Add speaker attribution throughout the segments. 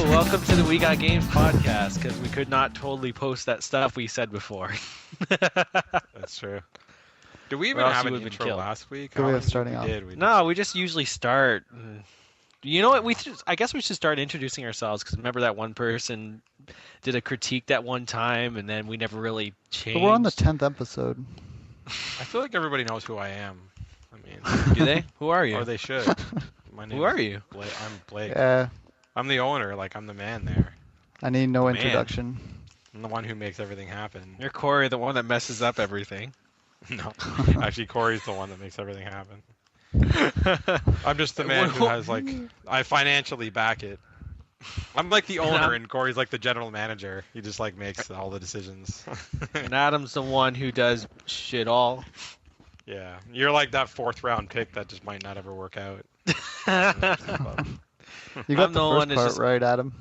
Speaker 1: welcome to the We Got Games podcast, because we could not totally post that stuff we said before.
Speaker 2: That's true. Did we even
Speaker 1: else
Speaker 2: have
Speaker 1: you
Speaker 2: an
Speaker 1: would've been
Speaker 2: intro
Speaker 1: killed.
Speaker 2: last week?
Speaker 3: Good way
Speaker 2: I
Speaker 3: of
Speaker 2: don't think
Speaker 3: starting
Speaker 2: we
Speaker 3: off.
Speaker 2: did.
Speaker 1: No, we just usually start. You know what? I guess we should start introducing ourselves, because remember that one person did a critique that one time, and then we never really changed.
Speaker 3: But we're on the 10th episode.
Speaker 2: I feel like everybody knows who I am. I mean,
Speaker 1: Do they? Who are you?
Speaker 2: or they should. My name
Speaker 1: Who are
Speaker 2: is
Speaker 1: you?
Speaker 2: Blake. I'm Blake.
Speaker 3: Yeah,
Speaker 2: I'm the owner. Like, I'm the man there.
Speaker 3: I need no
Speaker 1: Man.
Speaker 3: introduction.
Speaker 2: I'm the one who makes everything happen.
Speaker 1: You're Corey, the one that messes up everything.
Speaker 2: No, actually, Corey's the one that makes everything happen. I'm just the man who has, like, I financially back it. I'm like the owner, and Corey's like the general manager. He just, like, makes all the decisions.
Speaker 1: And Adam's the one who does shit all.
Speaker 2: Yeah, you're like that 4th round pick that just might not ever work out.
Speaker 3: You got
Speaker 1: I'm
Speaker 3: the
Speaker 1: the one
Speaker 3: first
Speaker 1: that's
Speaker 3: part
Speaker 1: just-
Speaker 3: right, Adam.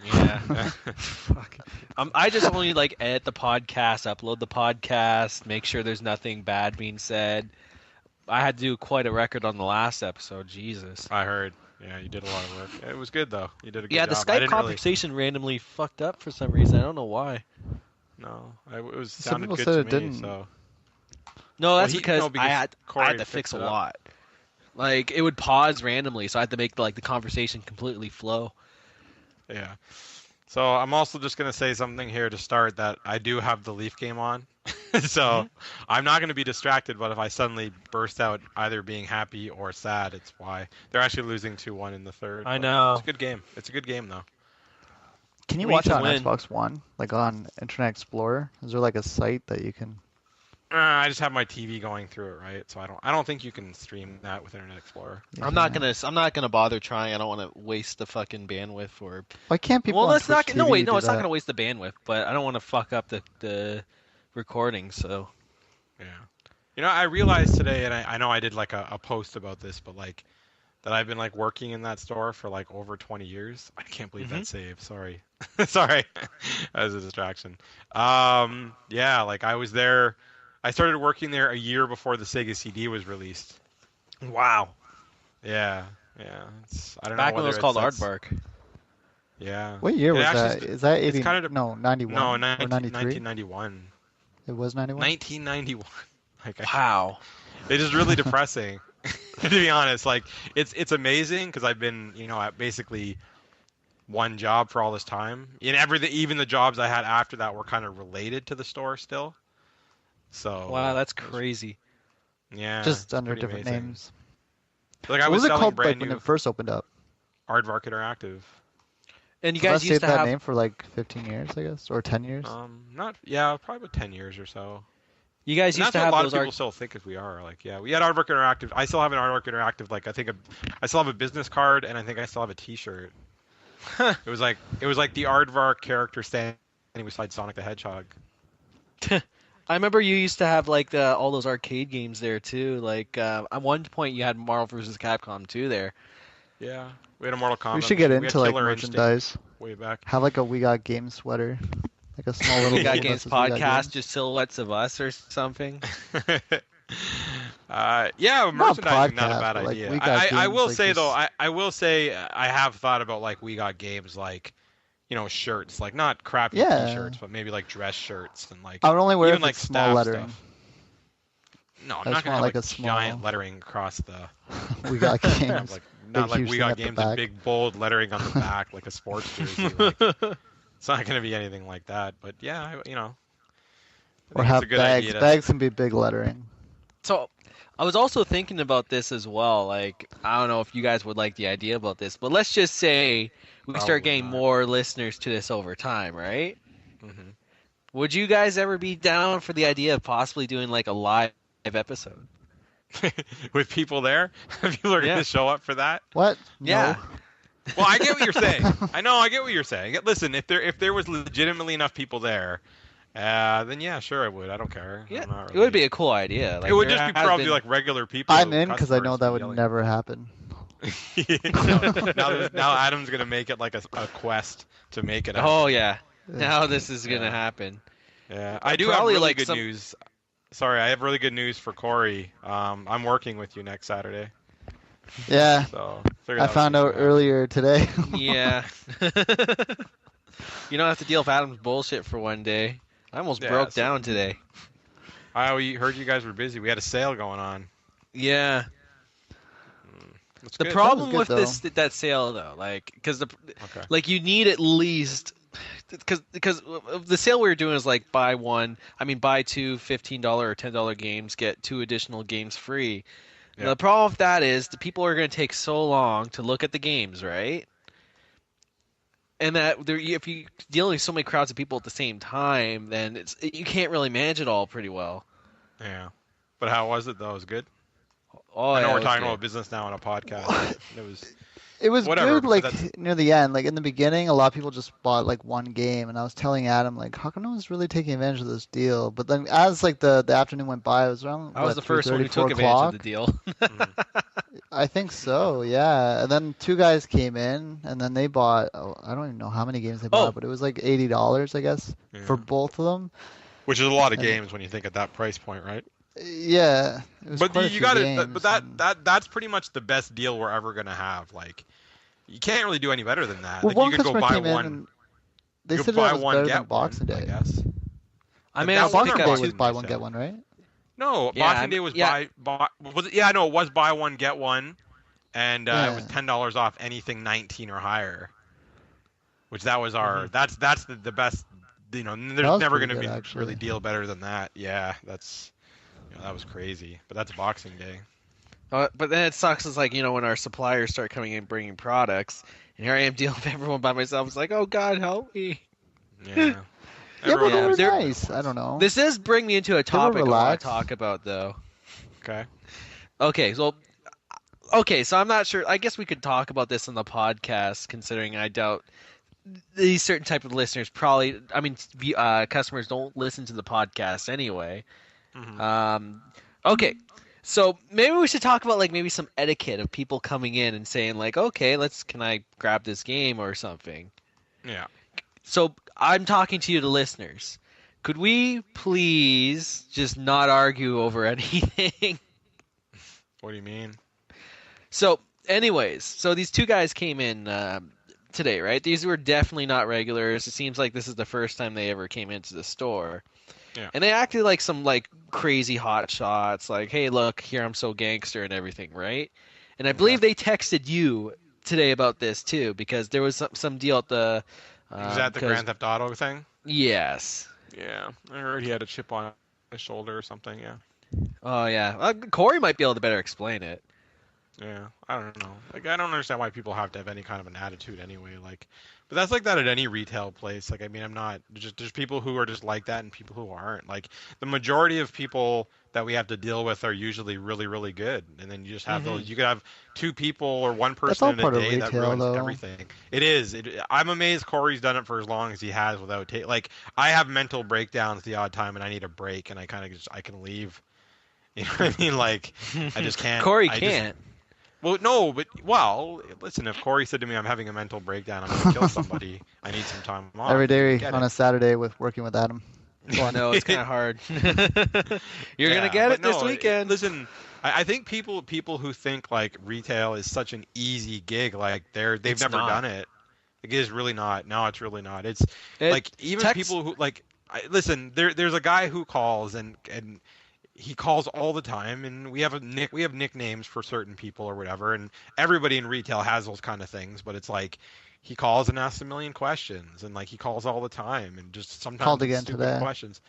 Speaker 1: Yeah. Fuck. I just only like edit the podcast, upload the podcast, make sure there's nothing bad being said. I had to do quite a record on the last episode. Jesus.
Speaker 2: I heard. Yeah, you did a lot of work. It was good though. You did a good
Speaker 1: Yeah,
Speaker 2: job.
Speaker 1: the
Speaker 2: I
Speaker 1: Skype
Speaker 2: didn't
Speaker 1: conversation randomly fucked up for some reason. I don't know why.
Speaker 2: No, it was
Speaker 3: Some
Speaker 2: sounded
Speaker 3: people
Speaker 2: good
Speaker 3: said
Speaker 2: to
Speaker 3: it
Speaker 2: me.
Speaker 3: didn't.
Speaker 2: So
Speaker 1: No, that's
Speaker 2: Well,
Speaker 1: because,
Speaker 2: because
Speaker 1: I had
Speaker 2: Corey
Speaker 1: to fix
Speaker 2: fixed
Speaker 1: a
Speaker 2: it up.
Speaker 1: lot. Like it would pause randomly, so I had to make the conversation completely flow.
Speaker 2: yeah. So I'm also just gonna say something here to start that I do have the Leaf game on, so I'm not gonna be distracted. But if I suddenly burst out either being happy or sad, it's why they're actually losing 2-1 in the third.
Speaker 1: I
Speaker 2: but
Speaker 1: know.
Speaker 2: It's a good game. It's a good game though.
Speaker 3: Can you
Speaker 1: We
Speaker 3: watch
Speaker 1: need
Speaker 3: it
Speaker 1: to
Speaker 3: on
Speaker 1: win.
Speaker 3: Xbox One? Like on Internet Explorer? Is there like a site that you can...
Speaker 2: I just have my TV going through it, right? So I don't think you can stream that with Internet Explorer.
Speaker 1: I'm not gonna bother trying. I don't want to waste the fucking bandwidth for.
Speaker 3: Why can't people
Speaker 1: Well,
Speaker 3: on
Speaker 1: that's not.
Speaker 3: Twitch
Speaker 1: No,
Speaker 3: TV
Speaker 1: wait, no,
Speaker 3: do
Speaker 1: it's not
Speaker 3: that?
Speaker 1: gonna waste the bandwidth. But I don't want to fuck up the recording. So
Speaker 2: Yeah. You know, I realized today, and I know I did like a post about this, but like that I've been like working in that store for like over 20 years. I can't believe that save. Sorry. Sorry. That was a distraction. Yeah, like I was there. I started working there a year before the Sega CD was released.
Speaker 1: wow.
Speaker 2: Yeah. Yeah. I don't
Speaker 1: Back
Speaker 2: know
Speaker 1: when it was
Speaker 2: whether
Speaker 1: called
Speaker 2: that's-
Speaker 1: Aardvark.
Speaker 2: Yeah.
Speaker 3: What year
Speaker 2: It
Speaker 3: was
Speaker 2: actually
Speaker 3: that? Is that 80?
Speaker 2: it's kinda-
Speaker 3: No, 91
Speaker 2: No,
Speaker 3: or 93?
Speaker 2: 1991.
Speaker 3: It was 91?
Speaker 2: 1991. Like
Speaker 1: Wow.
Speaker 2: It's just really depressing, to be honest. Like it's amazing because I've been, at basically one job for all this time, and even the jobs I had after that were kind of related to the store still. So
Speaker 1: Wow, that's crazy.
Speaker 2: yeah,
Speaker 3: Just
Speaker 2: it's
Speaker 3: under
Speaker 2: pretty
Speaker 3: different
Speaker 2: amazing.
Speaker 3: names.
Speaker 2: Like I
Speaker 3: What
Speaker 2: was
Speaker 3: was it
Speaker 2: selling
Speaker 3: called
Speaker 2: brand
Speaker 3: when
Speaker 2: new
Speaker 3: it first opened up?
Speaker 2: Aardvark Interactive.
Speaker 1: And you
Speaker 3: So that
Speaker 1: guys used
Speaker 3: stayed
Speaker 1: to
Speaker 3: that
Speaker 1: have.
Speaker 3: name for like 15 years, I guess, or 10 years.
Speaker 2: Probably about 10 years or so.
Speaker 1: You guys
Speaker 2: And
Speaker 1: used
Speaker 2: that's
Speaker 1: to
Speaker 2: what
Speaker 1: have
Speaker 2: a lot
Speaker 1: those.
Speaker 2: of people still think as we are. Like, yeah, we had Aardvark Interactive. I still have an Aardvark Interactive. Like, I still have a business card, and I think I still have a T-shirt. It was like the Aardvark character standing beside Sonic the Hedgehog.
Speaker 1: I remember you used to have like all those arcade games there too. Like at one point you had Marvel vs. Capcom 2 there.
Speaker 2: Yeah, we had a Mortal Kombat.
Speaker 3: We should get
Speaker 2: machine. We
Speaker 3: into
Speaker 2: had
Speaker 3: like
Speaker 2: Killer Instinct
Speaker 3: merchandise.
Speaker 2: way back.
Speaker 3: Have like a We Got Games sweater. Like a small little
Speaker 1: We Got
Speaker 3: logo that
Speaker 1: Games
Speaker 3: says We Got
Speaker 1: podcast,
Speaker 3: Games.
Speaker 1: just silhouettes of us or something.
Speaker 2: Yeah, merchandising not a
Speaker 3: podcast,
Speaker 2: bad
Speaker 3: but, like,
Speaker 2: idea.
Speaker 3: We Got
Speaker 2: I
Speaker 3: Games,
Speaker 2: will
Speaker 3: like,
Speaker 2: say though,
Speaker 3: just-
Speaker 2: I will say I have thought about like We Got Games like, shirts, like not crappy
Speaker 3: Yeah.
Speaker 2: T-shirts, but maybe like dress shirts and like
Speaker 3: I would only wear
Speaker 2: even
Speaker 3: if
Speaker 2: like
Speaker 3: it's small
Speaker 2: staff
Speaker 3: lettering.
Speaker 2: stuff. No, I'm
Speaker 3: I
Speaker 2: not
Speaker 3: just
Speaker 2: gonna have
Speaker 3: want,
Speaker 2: like,
Speaker 3: like, a
Speaker 2: giant
Speaker 3: small-
Speaker 2: lettering across the.
Speaker 3: We Got
Speaker 2: Have,
Speaker 3: Games.
Speaker 2: like, not
Speaker 3: Big,
Speaker 2: like
Speaker 3: huge
Speaker 2: We
Speaker 3: thing
Speaker 2: Got
Speaker 3: at the
Speaker 2: Games
Speaker 3: back.
Speaker 2: and big bold lettering on the back like a sports jersey. Like, it's not gonna be anything like that, but yeah, I
Speaker 3: Or
Speaker 2: think it's
Speaker 3: have
Speaker 2: a good
Speaker 3: bags.
Speaker 2: idea to-
Speaker 3: Bags can be big lettering.
Speaker 1: So I was also thinking about this as well. Like I don't know if you guys would like the idea about this, but let's just say we
Speaker 2: Probably
Speaker 1: start getting
Speaker 2: not.
Speaker 1: more listeners to this over time, right?
Speaker 2: Mhm.
Speaker 1: Would you guys ever be down for the idea of possibly doing like a live episode?
Speaker 2: With people there, people are
Speaker 1: Yeah.
Speaker 2: gonna show up for that.
Speaker 3: What?
Speaker 1: Yeah.
Speaker 3: No.
Speaker 2: Well, I get what you're saying. I get what you're saying. Listen, if there was legitimately enough people there, then yeah, sure I would. I don't care.
Speaker 1: Yeah,
Speaker 2: I'm not
Speaker 1: it would be a cool idea. Like,
Speaker 2: It would
Speaker 1: there
Speaker 2: just be
Speaker 1: has
Speaker 2: probably
Speaker 1: been-
Speaker 2: like regular people.
Speaker 3: I'm in because I know
Speaker 2: customers
Speaker 3: that would
Speaker 2: yelling.
Speaker 3: never happen.
Speaker 2: now Adam's gonna make it like a quest to make it. happen.
Speaker 1: Oh yeah. Now this is gonna
Speaker 2: Yeah.
Speaker 1: happen.
Speaker 2: Yeah, I do have
Speaker 1: Probably,
Speaker 2: really
Speaker 1: like,
Speaker 2: good
Speaker 1: some-
Speaker 2: news. Sorry, I have really good news for Corey. I'm working with you next Saturday.
Speaker 3: Yeah,
Speaker 2: So figured
Speaker 3: I
Speaker 2: that was
Speaker 3: found out
Speaker 2: gonna happen.
Speaker 3: earlier today.
Speaker 1: Yeah. You don't have to deal with Adam's bullshit for one day. I almost
Speaker 2: Yeah,
Speaker 1: broke
Speaker 2: so
Speaker 1: down today.
Speaker 2: we heard you guys were busy. We had a sale going on.
Speaker 1: Yeah.
Speaker 2: That's
Speaker 1: The
Speaker 2: good.
Speaker 3: That was
Speaker 1: problem
Speaker 3: good
Speaker 1: with
Speaker 3: though.
Speaker 1: that sale though, like,
Speaker 2: Okay.
Speaker 1: like you need at least, because the sale we were doing is like buy two $15 or $10 games, get two additional games free.
Speaker 2: Yeah.
Speaker 1: The problem with that is the people are going to take so long to look at the games, right? And if you dealing with so many crowds of people at the same time, then you can't really manage it all pretty well.
Speaker 2: Yeah. But how was it though? It was good.
Speaker 1: Oh
Speaker 2: I know
Speaker 1: yeah,
Speaker 2: we're
Speaker 1: it was
Speaker 2: talking
Speaker 1: good.
Speaker 2: about business now on a podcast, but it was
Speaker 3: It was
Speaker 2: whatever.
Speaker 3: good,
Speaker 2: But that's
Speaker 3: like near the end. Like in the beginning, a lot of people just bought like one game, and I was telling Adam, like, how come no one's really taking advantage of this deal? But then as like the afternoon went by, it was around
Speaker 1: I was the first one
Speaker 3: 3:30,
Speaker 1: who
Speaker 3: four
Speaker 1: took advantage of
Speaker 3: o'clock.
Speaker 1: the deal.
Speaker 3: I think so, yeah. And then two guys came in, and then they bought. Oh, I don't even know how many games they
Speaker 1: Oh,
Speaker 3: bought, but it was like $80, I guess, for
Speaker 2: yeah.
Speaker 3: both of them.
Speaker 2: Which is a lot of
Speaker 3: And
Speaker 2: games when you think at that price point, right?
Speaker 3: yeah, it was
Speaker 2: But
Speaker 3: quite a
Speaker 2: you
Speaker 3: few
Speaker 2: got it. But
Speaker 3: games. And,
Speaker 2: that's pretty much the best deal we're ever gonna have. Like, you can't really do any better than that.
Speaker 3: well,
Speaker 2: Like, you
Speaker 3: one
Speaker 2: could go
Speaker 3: customer
Speaker 2: buy
Speaker 3: came in,
Speaker 2: one.
Speaker 3: and they
Speaker 2: You
Speaker 3: said
Speaker 2: could
Speaker 3: that
Speaker 2: buy
Speaker 3: was
Speaker 2: one
Speaker 3: better than
Speaker 2: get one,
Speaker 3: Boxing
Speaker 2: I
Speaker 3: Day.
Speaker 2: guess.
Speaker 1: I
Speaker 2: Like,
Speaker 1: may
Speaker 2: that
Speaker 1: also
Speaker 2: was
Speaker 1: pick
Speaker 3: Boxing
Speaker 2: our
Speaker 3: Day
Speaker 1: up.
Speaker 3: was
Speaker 2: Boxing
Speaker 3: buy
Speaker 2: Day
Speaker 3: one get
Speaker 2: sale.
Speaker 3: one, right?
Speaker 2: No,
Speaker 1: Yeah,
Speaker 2: Boxing Day was
Speaker 1: yeah.
Speaker 2: was it? Yeah, no, it was buy one get one, and it was
Speaker 3: Yeah.
Speaker 2: $10 off anything 19 or higher. Which that was our
Speaker 1: Mhm.
Speaker 2: that's the best. You know,
Speaker 3: That
Speaker 2: there's
Speaker 3: was
Speaker 2: never
Speaker 3: pretty
Speaker 2: gonna
Speaker 3: good,
Speaker 2: be really
Speaker 3: actually.
Speaker 2: deal better than that. Yeah, that was crazy. But that's Boxing Day.
Speaker 1: But then it sucks. It's like, when our suppliers start coming in bringing products, and here I am dealing with everyone by myself. It's like, oh God, help me.
Speaker 2: Yeah.
Speaker 3: Yeah, but
Speaker 2: Everyone
Speaker 3: they
Speaker 1: Yeah,
Speaker 3: were
Speaker 2: knows what it
Speaker 3: nice. I
Speaker 2: was.
Speaker 3: don't know.
Speaker 1: This does bring me into a
Speaker 3: They were
Speaker 1: topic I want
Speaker 3: relaxed.
Speaker 1: to talk about, though.
Speaker 2: Okay.
Speaker 1: Okay, so I'm not sure. I guess we could talk about this on the podcast, considering I doubt these certain type of listeners probably. I mean, customers don't listen to the podcast anyway.
Speaker 2: Hmm.
Speaker 1: Okay, so maybe we should talk about like maybe some etiquette of people coming in and saying like, okay, can I grab this game or something?
Speaker 2: Yeah.
Speaker 1: So I'm talking to you, the listeners. Could we please just not argue over anything?
Speaker 2: What do you mean?
Speaker 1: So, anyways, these two guys came in today, right? These were definitely not regulars. It seems like this is the first time they ever came into the store.
Speaker 2: Yeah.
Speaker 1: And they acted like some like crazy hot shots, like, "Hey, look, here I'm so gangster and everything," right? And I believe they texted you today about this too, because there was some deal at the.
Speaker 2: Is that the
Speaker 1: 'cause-
Speaker 2: Grand Theft Auto thing?
Speaker 1: Yes.
Speaker 2: Yeah. I heard he had a chip on his shoulder or something. Yeah.
Speaker 1: Oh yeah. Corey might be able to better explain it.
Speaker 2: Yeah. I don't know. Like, I don't understand why people have to have any kind of an attitude anyway. Like, but that's like that at any retail place. Like, I mean, I'm not there's people who are just like that and people who aren't. Like, the majority of people that we have to deal with are usually really, really good. And then you just have those. You could have two people or one
Speaker 3: That's all
Speaker 2: person in a
Speaker 3: part of
Speaker 2: day that
Speaker 3: retail,
Speaker 2: ruins
Speaker 3: though.
Speaker 2: everything. It is. I'm amazed Corey's done it for as long as he has without like, I have mental breakdowns the odd time and I need a break and I kind of just I can leave. You know what I mean? Like, I just can't.
Speaker 1: Corey
Speaker 2: I
Speaker 1: can't.
Speaker 2: Well, no, but listen. If Corey said to me, "I'm having a mental breakdown. I'm gonna kill somebody. I need some time off."
Speaker 3: Every day
Speaker 2: Get
Speaker 3: on
Speaker 2: it.
Speaker 3: a Saturday with working with Adam.
Speaker 1: I know it's kind of hard. You're gonna
Speaker 2: Yeah,
Speaker 1: get
Speaker 2: but
Speaker 1: it this
Speaker 2: no,
Speaker 1: weekend.
Speaker 2: Listen, I think people who think like retail is such an easy gig, like they've
Speaker 1: It's
Speaker 2: never
Speaker 1: not.
Speaker 2: done it. Like, it is really not. No, it's really not. It's
Speaker 1: It-
Speaker 2: like even
Speaker 1: text-
Speaker 2: people who like. Listen, there's a guy who calls and he calls all the time, and we have nicknames for certain people or whatever, and everybody in retail has those kind of things. But it's like he calls and asks a million questions, and like he calls all the time, and just sometimes
Speaker 3: Called
Speaker 2: it's
Speaker 3: again
Speaker 2: stupid
Speaker 3: today.
Speaker 2: questions.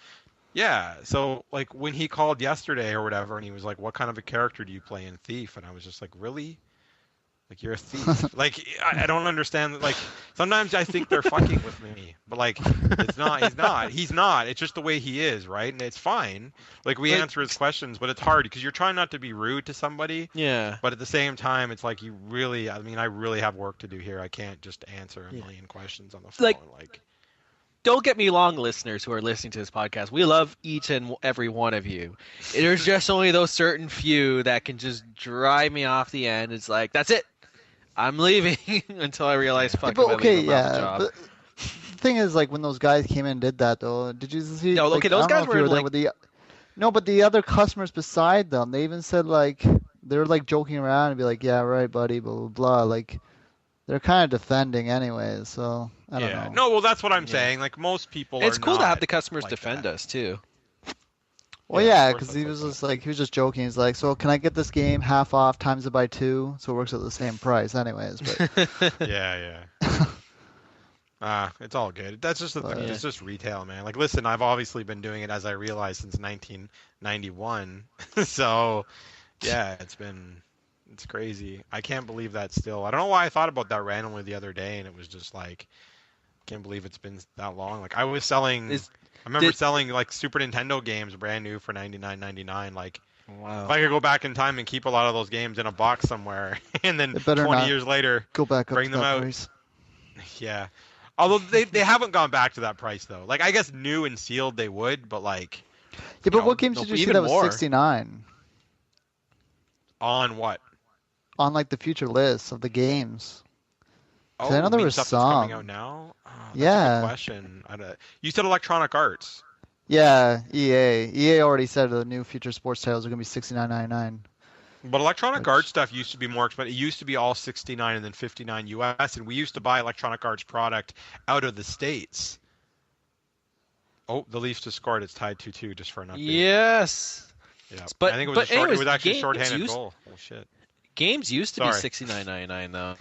Speaker 2: Yeah, so like when he called yesterday or whatever, and he was like, "What kind of a character do you play in Thief?" And I was just like, "Really? Like, you're a thief?" Like, I don't understand. Like, sometimes I think they're fucking with me, but like, it's not. He's not. He's not. It's just the way he is, right? And it's fine. Like, we
Speaker 1: Like-
Speaker 2: answer his questions, but it's hard because you're trying not to be rude to somebody,
Speaker 1: Yeah.
Speaker 2: but at the same time, it's like I mean, I really have work to do here. I can't just answer a
Speaker 1: Yeah.
Speaker 2: million questions on the phone.
Speaker 1: Like- Don't get me wrong, listeners who are listening to this podcast. We love each and every one of you. There's just only those certain few that can just drive me off the end. It's like, that's it. I'm leaving until I realize, fuck,
Speaker 3: But
Speaker 1: if I
Speaker 3: okay,
Speaker 1: leave, I'm out of a
Speaker 3: yeah.
Speaker 1: job.
Speaker 3: But the thing is, like when those guys came in and did that, though, did you see?
Speaker 1: No,
Speaker 3: like,
Speaker 1: okay,
Speaker 3: I
Speaker 1: those
Speaker 3: don't know
Speaker 1: guys
Speaker 3: if
Speaker 1: were
Speaker 3: you were there
Speaker 1: like-
Speaker 3: with the. No, but the other customers beside them, they even said like they're like joking around and be like, yeah, right, buddy, blah blah blah. Like they're kind of defending anyways, so I don't
Speaker 2: Yeah.
Speaker 3: know.
Speaker 2: No, well, that's what I'm
Speaker 1: Yeah.
Speaker 2: saying. Like most people are
Speaker 1: It's cool to have
Speaker 2: not
Speaker 1: the customers
Speaker 2: like
Speaker 1: defend
Speaker 2: that.
Speaker 1: us too.
Speaker 3: Well,
Speaker 2: Yeah, of
Speaker 3: yeah,
Speaker 2: course
Speaker 3: because
Speaker 2: that's
Speaker 3: he was just joking. He's like, so can I get this game half off times it by two, so it works at the same price, anyways. But
Speaker 2: Yeah. It's all good. That's just
Speaker 3: But-
Speaker 2: it's just retail, man. Like, listen, I've obviously been doing it as I realized since 1991. So, yeah, it's crazy. I can't believe that still. I don't know why I thought about that randomly the other day, and it was just like, can't believe it's been that long. Like, I was selling.
Speaker 1: Is-
Speaker 2: I remember
Speaker 1: did-
Speaker 2: selling like Super Nintendo games brand new for $99.99. Like, if
Speaker 1: Wow.
Speaker 2: I could go back in time and keep a lot of those games in a box somewhere, and then
Speaker 3: It better
Speaker 2: 20
Speaker 3: not
Speaker 2: years later,
Speaker 3: go back up
Speaker 2: bring
Speaker 3: to
Speaker 2: them
Speaker 3: that
Speaker 2: out.
Speaker 3: price.
Speaker 2: yeah. Although they haven't gone back to that price though. Like I guess new and sealed they would, but like
Speaker 3: Yeah,
Speaker 2: you
Speaker 3: but
Speaker 2: know,
Speaker 3: what games did you see
Speaker 1: even
Speaker 3: that was
Speaker 1: more.
Speaker 3: 69
Speaker 2: on what?
Speaker 3: on like the future list of the games? 'Cause I know
Speaker 2: you
Speaker 3: there
Speaker 2: mean
Speaker 3: was
Speaker 2: stuff that's coming
Speaker 3: some.
Speaker 2: out now? Oh, that's a
Speaker 3: Yeah.
Speaker 2: good question. You said Electronic Arts.
Speaker 3: Yeah, EA. EA already said the new future sports titles are gonna be $69.99.
Speaker 2: But Electronic
Speaker 3: Which-
Speaker 2: Arts stuff used to be more expensive. It used to be all 69 and then 59 US, and we used to buy Electronic Arts product out of the States. Oh, the Leafs just scored. It's tied 2-2 just for an update.
Speaker 1: Yes.
Speaker 2: Yeah.
Speaker 1: But-
Speaker 2: I think it was
Speaker 1: but
Speaker 2: a short.
Speaker 1: anyways,
Speaker 2: It was actually a
Speaker 1: games
Speaker 2: shorthanded
Speaker 1: used-
Speaker 2: goal. Oh shit.
Speaker 1: Games used to be
Speaker 2: Sorry.
Speaker 1: $69.99 though.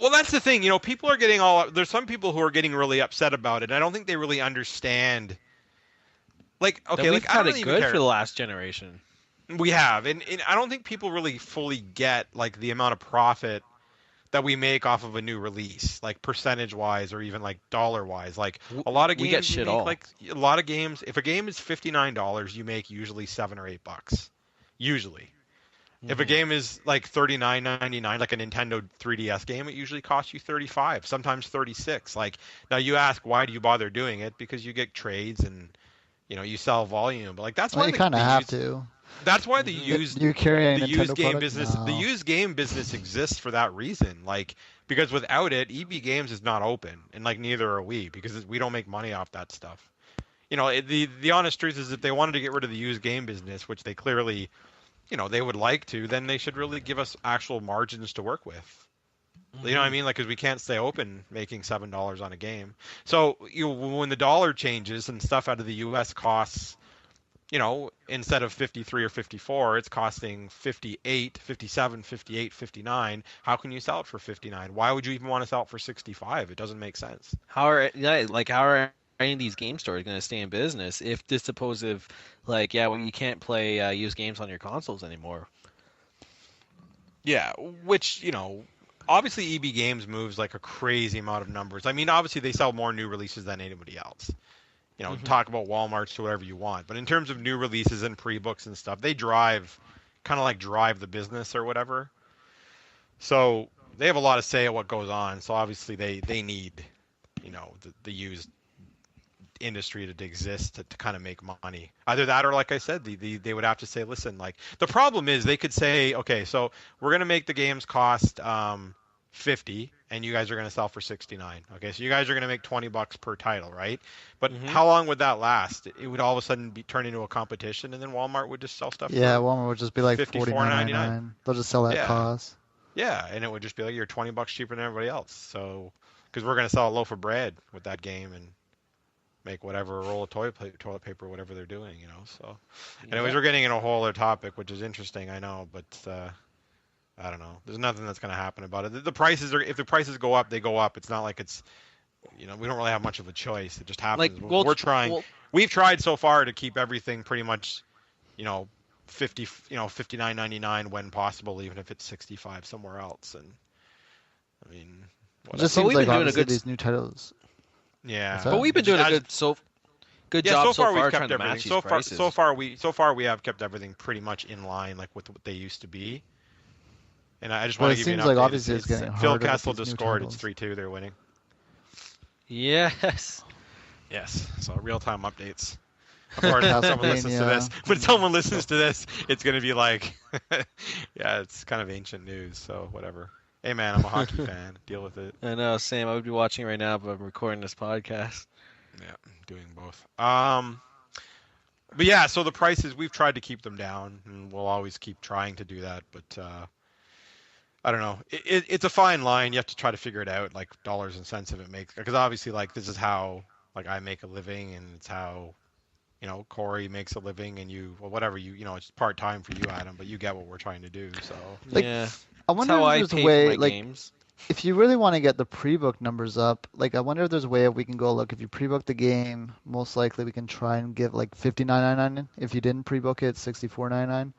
Speaker 2: Well, that's the thing. You know, people are getting there's some people who are getting really upset about it. I don't think they really understand. Like,
Speaker 1: That
Speaker 2: okay,
Speaker 1: we've
Speaker 2: like I
Speaker 1: had
Speaker 2: don't
Speaker 1: it
Speaker 2: really even
Speaker 1: good
Speaker 2: care.
Speaker 1: for the last generation.
Speaker 2: We have, and I don't think people really fully get like the amount of profit that we make off of a new release, like percentage wise or even like dollar wise. Like a lot of
Speaker 1: We
Speaker 2: games,
Speaker 1: get shit
Speaker 2: make
Speaker 1: all.
Speaker 2: like a lot of games. If a game is $59, you make usually $7 or $8. Usually. If a
Speaker 1: Mhm.
Speaker 2: game is like $39.99, like a Nintendo 3DS game, it usually costs you $35, sometimes $36. Like now you ask, why do you bother doing it? Because you get trades and you sell volume. But like that's
Speaker 3: Well,
Speaker 2: why
Speaker 3: you kind of have
Speaker 2: used,
Speaker 3: to.
Speaker 2: that's why the
Speaker 1: Mhm.
Speaker 2: used
Speaker 3: You carry a
Speaker 2: the
Speaker 3: Nintendo
Speaker 2: used game
Speaker 3: product?
Speaker 2: business the
Speaker 3: No.
Speaker 2: used game business exists for that reason. Like because without it, EB Games is not open, and like neither are we because we don't make money off that stuff. The honest truth is if they wanted to get rid of the used game business, which they clearly they would like to, then they should really give us actual margins to work with. You know what I mean? Like, because we can't stay open making $7 on a game. So when the dollar changes and stuff out of the U.S. costs, instead of 53 or 54, it's costing 58, 57, 58, 59. How can you sell it for 59? Why would you even want to sell it for 65? It doesn't make sense.
Speaker 1: How are any of these game stores going to stay in business if this supposed you can't play used games on your consoles anymore?
Speaker 2: Yeah, which, obviously EB Games moves like a crazy amount of numbers. I mean, obviously they sell more new releases than anybody else.
Speaker 1: Mhm.
Speaker 2: Talk about Walmart's to whatever you want. But in terms of new releases and pre-books and stuff, they drive the business or whatever. So they have a lot of say at what goes on. So obviously they need, the used industry to exist to kind of make money. Either that or, like I said, they would have to say, listen, like the problem is they could say, okay, so we're gonna make the games cost 50 and you guys are gonna sell for 69. Okay, so you guys are gonna make $20 per title, right? But
Speaker 1: Mhm.
Speaker 2: how long would that last? It would all of a sudden turn into a competition, and then Walmart would just sell stuff.
Speaker 3: Yeah,
Speaker 2: for,
Speaker 3: Walmart would just be like
Speaker 2: $54.99.
Speaker 3: $49.99. They'll just sell at
Speaker 2: Yeah.
Speaker 3: cost.
Speaker 2: Yeah, and it would just be like you're $20 cheaper than everybody else. So because we're gonna sell a loaf of bread with that game and make whatever roll of toilet paper, whatever they're doing, So, anyways,
Speaker 1: Yeah.
Speaker 2: we're getting in a whole other topic, which is interesting, I know, but I don't know. There's nothing that's going to happen about it. The prices if the prices go up, they go up. It's not like it's, we don't really have much of a choice. It just happens. We're trying. We've tried so far to keep everything pretty much, 50, $59.99 when possible, even if it's 65 somewhere else. And I mean,
Speaker 3: It
Speaker 2: whatever.
Speaker 3: just
Speaker 1: But
Speaker 3: seems
Speaker 1: we've
Speaker 3: like
Speaker 1: been doing a
Speaker 3: obviously
Speaker 1: good-
Speaker 3: these new titles.
Speaker 2: Yeah.
Speaker 3: What's that?
Speaker 1: But we've been
Speaker 2: It just
Speaker 1: doing a
Speaker 2: adds-
Speaker 1: good
Speaker 2: Yeah,
Speaker 1: job
Speaker 2: so far we've
Speaker 1: trying
Speaker 2: kept
Speaker 1: to
Speaker 2: everything.
Speaker 1: match these prices.
Speaker 2: So far we have kept everything pretty much in line, like with what they used to be. And I just
Speaker 3: But
Speaker 2: want
Speaker 3: it
Speaker 2: to give you an
Speaker 3: seems like
Speaker 2: update.
Speaker 3: obviously it's getting
Speaker 2: Phil
Speaker 3: harder with
Speaker 2: Kessel
Speaker 3: these
Speaker 2: just
Speaker 3: new
Speaker 2: scored. It's
Speaker 3: titles.
Speaker 2: 3-2. They're winning.
Speaker 1: Yes.
Speaker 2: Yes. So real-time updates. Of course, when someone listens to this,
Speaker 3: Castlevania.
Speaker 2: when someone listens to this, it's going to be like, yeah, it's kind of ancient news. So whatever. Hey man, I'm a hockey fan. Deal with it.
Speaker 1: I know, Sam. I would be watching right now, but I'm recording this podcast.
Speaker 2: Yeah, doing both. But yeah, so the prices, we've tried to keep them down, and we'll always keep trying to do that. But I don't know. It's a fine line. You have to try to figure it out, like dollars and cents if it makes. Because obviously, like this is how like I make a living, and it's how Corey makes a living, and well, whatever it's part time for you, Adam. But you get what we're trying to do. So
Speaker 3: Like,
Speaker 1: Yeah.
Speaker 3: I
Speaker 1: That's
Speaker 3: wonder
Speaker 1: how
Speaker 3: if
Speaker 1: I
Speaker 3: there's a
Speaker 1: pay
Speaker 3: way,
Speaker 1: for my
Speaker 3: like,
Speaker 1: games.
Speaker 3: if you really want to get the pre-book numbers up, like, I wonder if there's a way we can go, look, if you pre-book the game, most likely we can try and give like $59.99. If you didn't pre-book it, $64.99.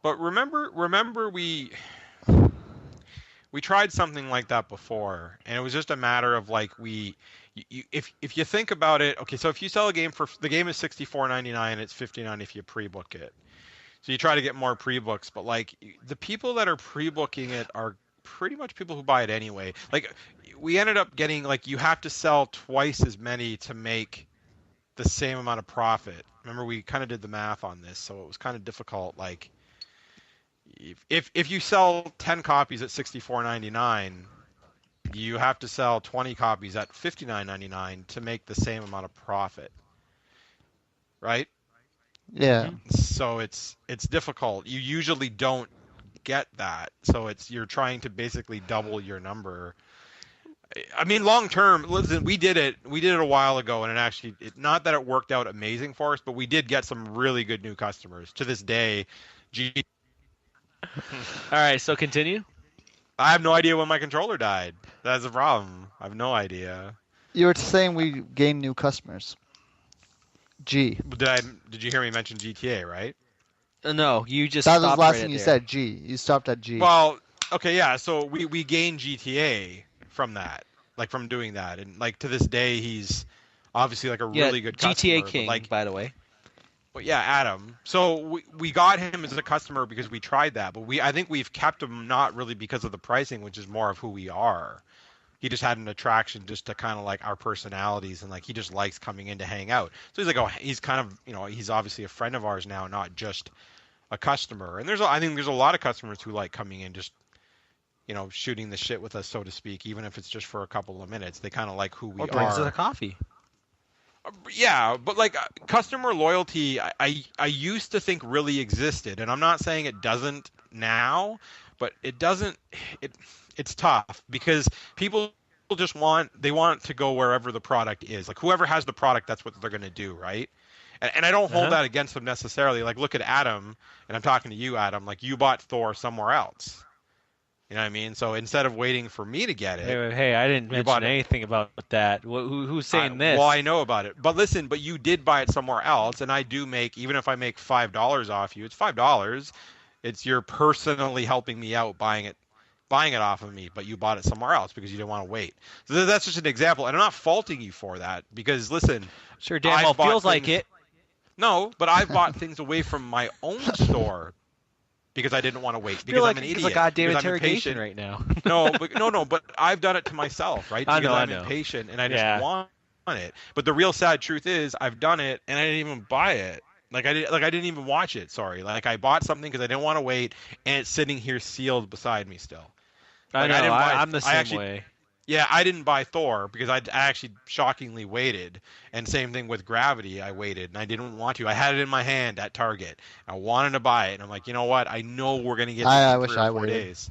Speaker 2: but remember we tried something like that before, and it was just a matter of like if you think about it, okay, so if you sell a game for the game is $64.99, it's $59 if you pre-book it. So you try to get more pre-books, but like the people that are pre-booking it are pretty much people who buy it anyway. Like we ended up getting like you have to sell twice as many to make the same amount of profit. Remember we kind of did the math on this, so it was kind of difficult. Like if you sell 10 copies at $64.99, you have to sell 20 copies at $59.99 to make the same amount of profit, right?
Speaker 3: Yeah.
Speaker 2: So it's difficult. You usually don't get that. So you're trying to basically double your number. I mean, long term, listen, we did it a while ago, and it actually, not that it worked out amazing for us, but we did get some really good new customers. To this day,
Speaker 1: All right, so continue.
Speaker 2: I have no idea when my controller died. That's the problem. I have no idea.
Speaker 3: You were saying we gained new customers. G.
Speaker 2: Did you hear me mention GTA, right?
Speaker 1: No, you just
Speaker 3: That was the
Speaker 1: stopped
Speaker 3: last
Speaker 1: right
Speaker 3: thing you
Speaker 1: there.
Speaker 3: said, G. You stopped at G.
Speaker 2: Well, okay, yeah. So we gained GTA from that, like from doing that, and like to this day, he's obviously like a really good customer.
Speaker 1: GTA King,
Speaker 2: but like,
Speaker 1: by the way.
Speaker 2: but yeah, Adam. So we got him as a customer because we tried that, but I think we've kept him not really because of the pricing, which is more of who we are. He just had an attraction just to kind of like our personalities, and like he just likes coming in to hang out. So he's like, oh, he's kind of, he's obviously a friend of ours now, not just a customer. And I think there's a lot of customers who like coming in, just shooting the shit with us, so to speak, even if it's just for a couple of minutes. They kind of like who we
Speaker 1: Or brings us
Speaker 2: are.
Speaker 1: a coffee.
Speaker 2: Yeah, but like customer loyalty, I used to think really existed, and I'm not saying it doesn't now, but it doesn't. It's tough because people just want to go wherever the product is. Like whoever has the product, that's what they're going to do, right? And I don't hold that against them necessarily. Like look at Adam, and I'm talking to you, Adam. Like you bought Thor somewhere else. You know what I mean? So instead of waiting for me to get it,
Speaker 1: Hey, I didn't mention anything about that. Who's saying this?
Speaker 2: Well, I know about it. But listen, but you did buy it somewhere else, and I do make, even if I make $5 off you, it's $5. You're personally helping me out buying it off of me, but you bought it somewhere else because you didn't want to wait. So that's just an example, and I'm not faulting you for that because listen,
Speaker 1: sure damn well feels like it.
Speaker 2: No, but I've bought things away from my own store because I didn't want to wait because I'm an idiot.
Speaker 1: It's a goddamn
Speaker 2: because
Speaker 1: interrogation right now.
Speaker 2: No, but I've done it to myself, right? Because I'm
Speaker 1: I know.
Speaker 2: impatient and I just want it. But the real sad truth is I've done it and I didn't even buy it. I didn't even watch it. Sorry. Like I bought something because I didn't want to wait, and it's sitting here sealed beside me still.
Speaker 1: I know. I'm the same way.
Speaker 2: Yeah, I didn't buy Thor because I actually shockingly waited. And same thing with Gravity, I waited and I didn't want to. I had it in my hand at Target. I wanted to buy it, and I'm like, you know what? I know we're gonna get it in 3 or 4 days.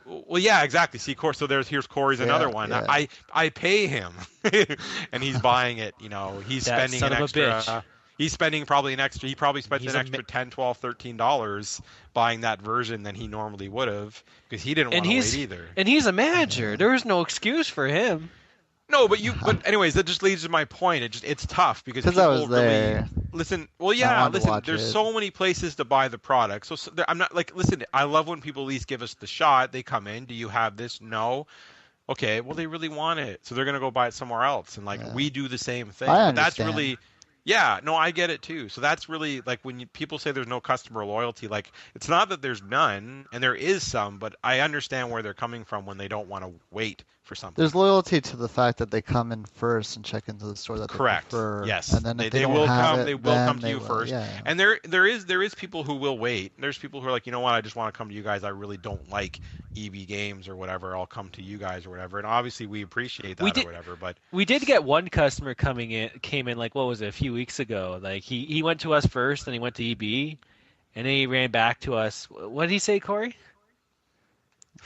Speaker 2: Well, yeah, exactly. See, so here's Corey's another one.
Speaker 3: Yeah.
Speaker 2: I pay him, and he's buying it. He's spending an extra. He's spending probably an extra. He probably spent an extra $10, $12, $13 buying that version than he normally would have because he didn't want to wait either.
Speaker 1: And he's a manager. There is no excuse for him.
Speaker 2: No, but anyways, that just leads to my point. It's tough because people
Speaker 3: I was there.
Speaker 2: Really listen. Well, yeah, listen. There's so many places to buy the product. So I'm not like, listen. I love when people at least give us the shot. They come in. Do you have this? No. Okay. Well, they really want it, so they're gonna go buy it somewhere else. And we do the same thing.
Speaker 3: I understand.
Speaker 2: That's really. Yeah, no, I get it too. So that's really like when people say there's no customer loyalty, like it's not that there's none, and there is some, but I understand where they're coming from when they don't want to wait for something.
Speaker 3: There's loyalty to the fact that they come in first and check into the store that they
Speaker 2: Correct.
Speaker 3: prefer.
Speaker 2: Yes.
Speaker 3: And then if they don't
Speaker 2: will
Speaker 3: have
Speaker 2: come.
Speaker 3: it,
Speaker 2: They will
Speaker 3: then
Speaker 2: come to
Speaker 3: they
Speaker 2: you
Speaker 3: will.
Speaker 2: first.
Speaker 3: Yeah.
Speaker 2: And there is people who will wait. There's people who are like, you know what, I just want to come to you guys. I really don't like EB Games or whatever. I'll come to you guys or whatever. And obviously we appreciate that or whatever. But
Speaker 1: we did get one customer came in like, what was it, a few weeks ago. Like he went to us first, and he went to EB, and then he ran back to us. What did he say, Corey?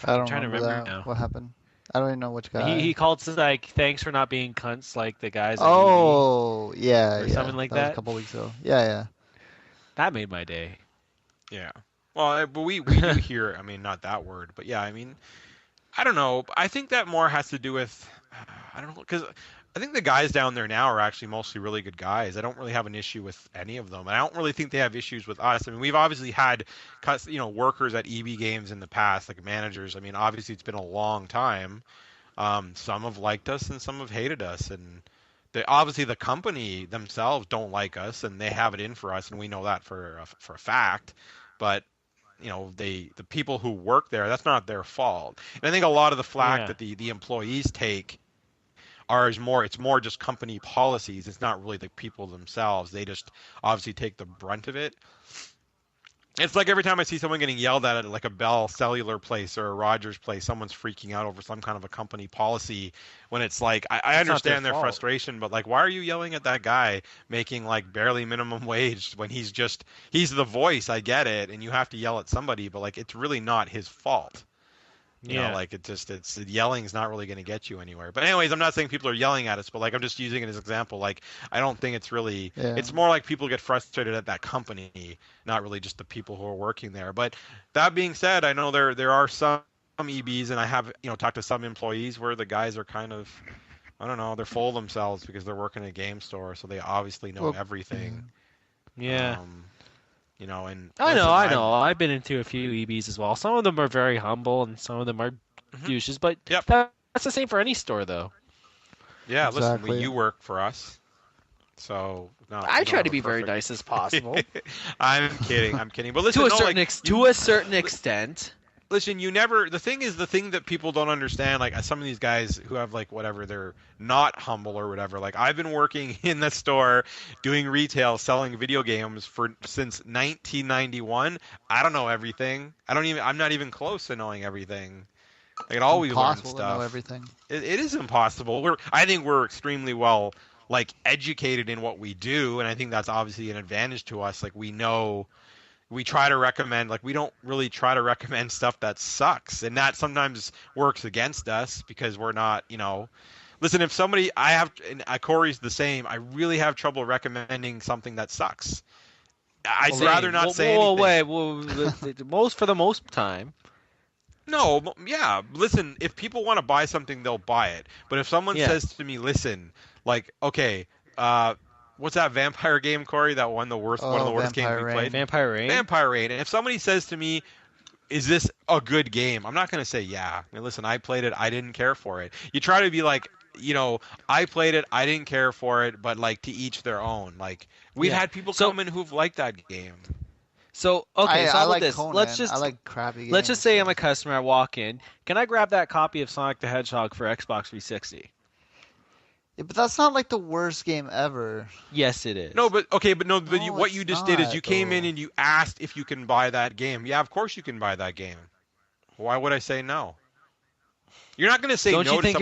Speaker 3: I
Speaker 1: I'm
Speaker 3: don't
Speaker 1: trying to
Speaker 3: remember
Speaker 1: remember
Speaker 3: that.
Speaker 1: now.
Speaker 3: What happened? I don't even know which guy.
Speaker 1: He called us like, thanks for not being cunts like the guys at EB,
Speaker 3: Oh, yeah,
Speaker 1: or
Speaker 3: yeah.
Speaker 1: something like
Speaker 3: That was
Speaker 1: that.
Speaker 3: a couple weeks ago. Yeah, yeah.
Speaker 1: That made my day.
Speaker 2: yeah. Well, but we do hear. I mean, not that word, but yeah. I mean, I don't know. I think that more has to do with, I don't know, because I think the guys down there now are actually mostly really good guys. I don't really have an issue with any of them. And I don't really think they have issues with us. I mean, we've obviously had, workers at EB Games in the past, like managers. I mean, obviously it's been a long time. Some have liked us and some have hated us. And obviously the company themselves don't like us, and they have it in for us, and we know that for a fact. But the people who work there, that's not their fault. And I think a lot of the flack that the employees take it's more just company policies. It's not really the people themselves. They just obviously take the brunt of it. It's like every time I see someone getting yelled at like a Bell Cellular place or a Rogers place, someone's freaking out over some kind of a company policy, when it's like, I understand their frustration, but like, why are you yelling at that guy making like barely minimum wage when he's the voice? I get it, and you have to yell at somebody, but like, it's really not his fault. You know, like yelling's not really going to get you anywhere. But anyways, I'm not saying people are yelling at us, but like, I'm just using it as an example. Like, I don't think it's really, it's more like people get frustrated at that company, not really just the people who are working there. But that being said, I know there are some EBs, and I have, talked to some employees where the guys are kind of, I don't know, they're full of themselves because they're working at a game store. So they obviously know everything.
Speaker 1: Yeah.
Speaker 2: And
Speaker 1: I know. I've been into a few EBs as well. Some of them are very humble, and some of them are douches. But that's the same for any store, though.
Speaker 2: Yeah, exactly. Listen, you work for us, so
Speaker 1: I try to be very nice as possible.
Speaker 2: I'm kidding. But listen,
Speaker 1: to a certain extent.
Speaker 2: Listen, the thing that people don't understand, like some of these guys who have like whatever, they're not humble or whatever. Like, I've been working in the store doing retail, selling video games since 1991. I don't know everything. I'm not even close to knowing everything. I can always learn stuff.
Speaker 3: To know everything.
Speaker 2: It is impossible. I think we're extremely well educated in what we do, and I think that's obviously an advantage to us. Like, we try to recommend, we don't really try to recommend stuff that sucks, and that sometimes works against us because we're not, listen, if somebody, Corey's the same, I really have trouble recommending something that sucks. I'd rather not say anything.
Speaker 1: For the most time.
Speaker 2: No, yeah, listen, if people want to buy something, they'll buy it. But if someone says to me, listen, okay, what's that vampire game, Corey? That one of the worst games we played.
Speaker 1: Vampire Rain.
Speaker 2: Vampire Rain. And if somebody says to me, "Is this a good game?" I'm not going to say, "Yeah." I mean, listen, I played it. I didn't care for it. You try to be like, I played it. I didn't care for it. But to each their own. We've had people come in who've liked that game.
Speaker 1: So okay,
Speaker 3: I like
Speaker 1: this.
Speaker 3: Conan.
Speaker 1: I
Speaker 3: like crappy games.
Speaker 1: Let's just say I'm a customer. I walk in. Can I grab that copy of Sonic the Hedgehog for Xbox 360?
Speaker 3: Yeah, but that's not the worst game ever.
Speaker 1: Yes, it is.
Speaker 2: No, but what you just did is you came in and you asked if you can buy that game. Yeah, of course you can buy that game. Why would I say no? You're not going to say no to someone
Speaker 1: Don't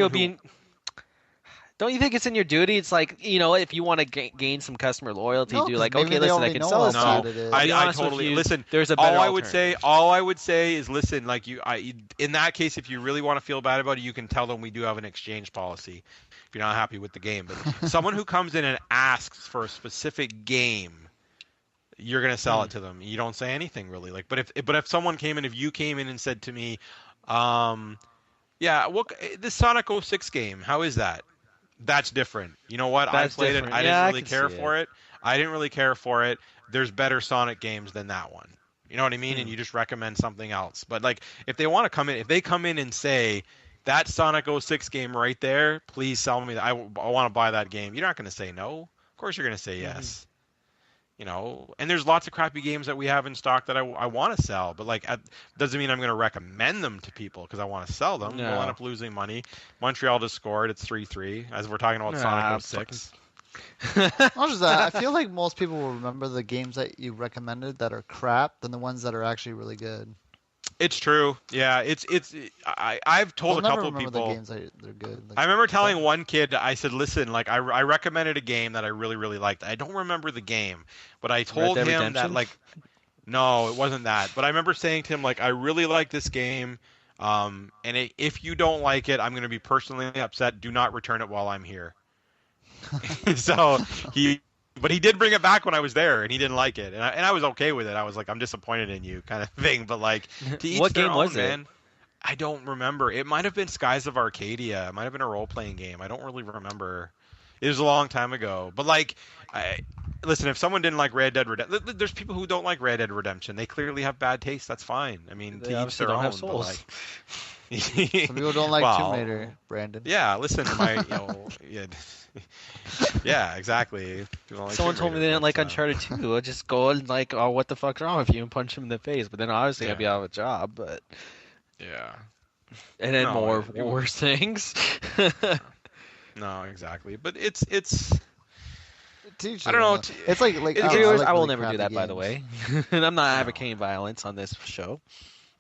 Speaker 1: you think it's in your duty? It's if you want to gain some customer loyalty, okay, listen, I can sell this to you.
Speaker 2: I totally listen.
Speaker 1: There's a better
Speaker 2: all I would say is listen. In that case, if you really want to feel bad about it, you can tell them we do have an exchange policy. If you're not happy with the game, but someone who comes in and asks for a specific game, you're gonna sell it to them. You don't say anything really. But if someone came in, if you came in and said to me, this Sonic 06 game, how is that? That's different. You know what? I played it. I didn't really care for it. I didn't really care for it. There's better Sonic games than that one. You know what I mean? And you just recommend something else. But if they want to come in, if they come in and say, that Sonic 06 game right there, please sell me that. I want to buy that game. You're not going to say no. Of course you're going to say yes. and there's lots of crappy games that we have in stock that I want to sell, but like doesn't mean I'm going to recommend them to people because I want to sell them. We'll end
Speaker 1: No.
Speaker 2: up losing money. Montreal just scored. It's 3-3 as we're talking about Sonic 06.
Speaker 3: Not just that, I feel like most people will remember the games that you recommended that are crap than the ones that are actually really good.
Speaker 2: It's true. Yeah, I've told
Speaker 3: They'll
Speaker 2: a
Speaker 3: never
Speaker 2: couple
Speaker 3: remember
Speaker 2: people.
Speaker 3: the games that they're good. Like,
Speaker 2: I remember telling one kid, I said, listen, like I recommended a game that I really, really liked. I don't remember the game, but I told
Speaker 1: Red Dead
Speaker 2: him that
Speaker 1: Redemption?
Speaker 2: like, no, it wasn't that. But I remember saying to him like, I really like this game, if you don't like it, I'm going to be personally upset. Do not return it while I'm here. So but he did bring it back when I was there, and he didn't like it, and I was okay with it. I was like, I'm disappointed in you, kind of thing. But like, to each
Speaker 1: What
Speaker 2: their
Speaker 1: game
Speaker 2: own,
Speaker 1: was it?
Speaker 2: man. I don't remember. It might have been Skies of Arcadia. It might have been a role-playing game. I don't really remember. It was a long time ago. But like, listen, if someone didn't like Red Dead Redemption, there's people who don't like Red Dead Redemption. They clearly have bad taste. That's fine. I mean,
Speaker 1: They
Speaker 2: to each
Speaker 1: obviously
Speaker 2: their
Speaker 1: don't
Speaker 2: own.
Speaker 1: have souls.
Speaker 2: But
Speaker 3: some
Speaker 2: like,
Speaker 3: people don't like
Speaker 2: well,
Speaker 3: Tomb Raider, Brandon.
Speaker 2: yeah, listen, yeah, exactly. People don't like
Speaker 1: Someone
Speaker 2: Tomb
Speaker 1: told me they
Speaker 2: Raider,
Speaker 1: didn't like
Speaker 2: but,
Speaker 1: Uncharted 2. I'd just go and like, oh, what the fuck's wrong with you, and punch him in the face. But then obviously I'd be
Speaker 2: Yeah.
Speaker 1: out of a job. But
Speaker 2: yeah.
Speaker 1: and then
Speaker 2: No,
Speaker 1: more
Speaker 2: you-
Speaker 1: worse things.
Speaker 2: No, exactly. But it's
Speaker 3: Teach
Speaker 2: I don't know.
Speaker 3: them. It's like
Speaker 2: It-
Speaker 3: I don't know,
Speaker 1: Viewers,
Speaker 3: like
Speaker 1: I will
Speaker 3: really
Speaker 1: never do
Speaker 3: crappy
Speaker 1: that, by the
Speaker 3: games.
Speaker 1: way. And I'm not
Speaker 2: No.
Speaker 1: advocating violence on this show.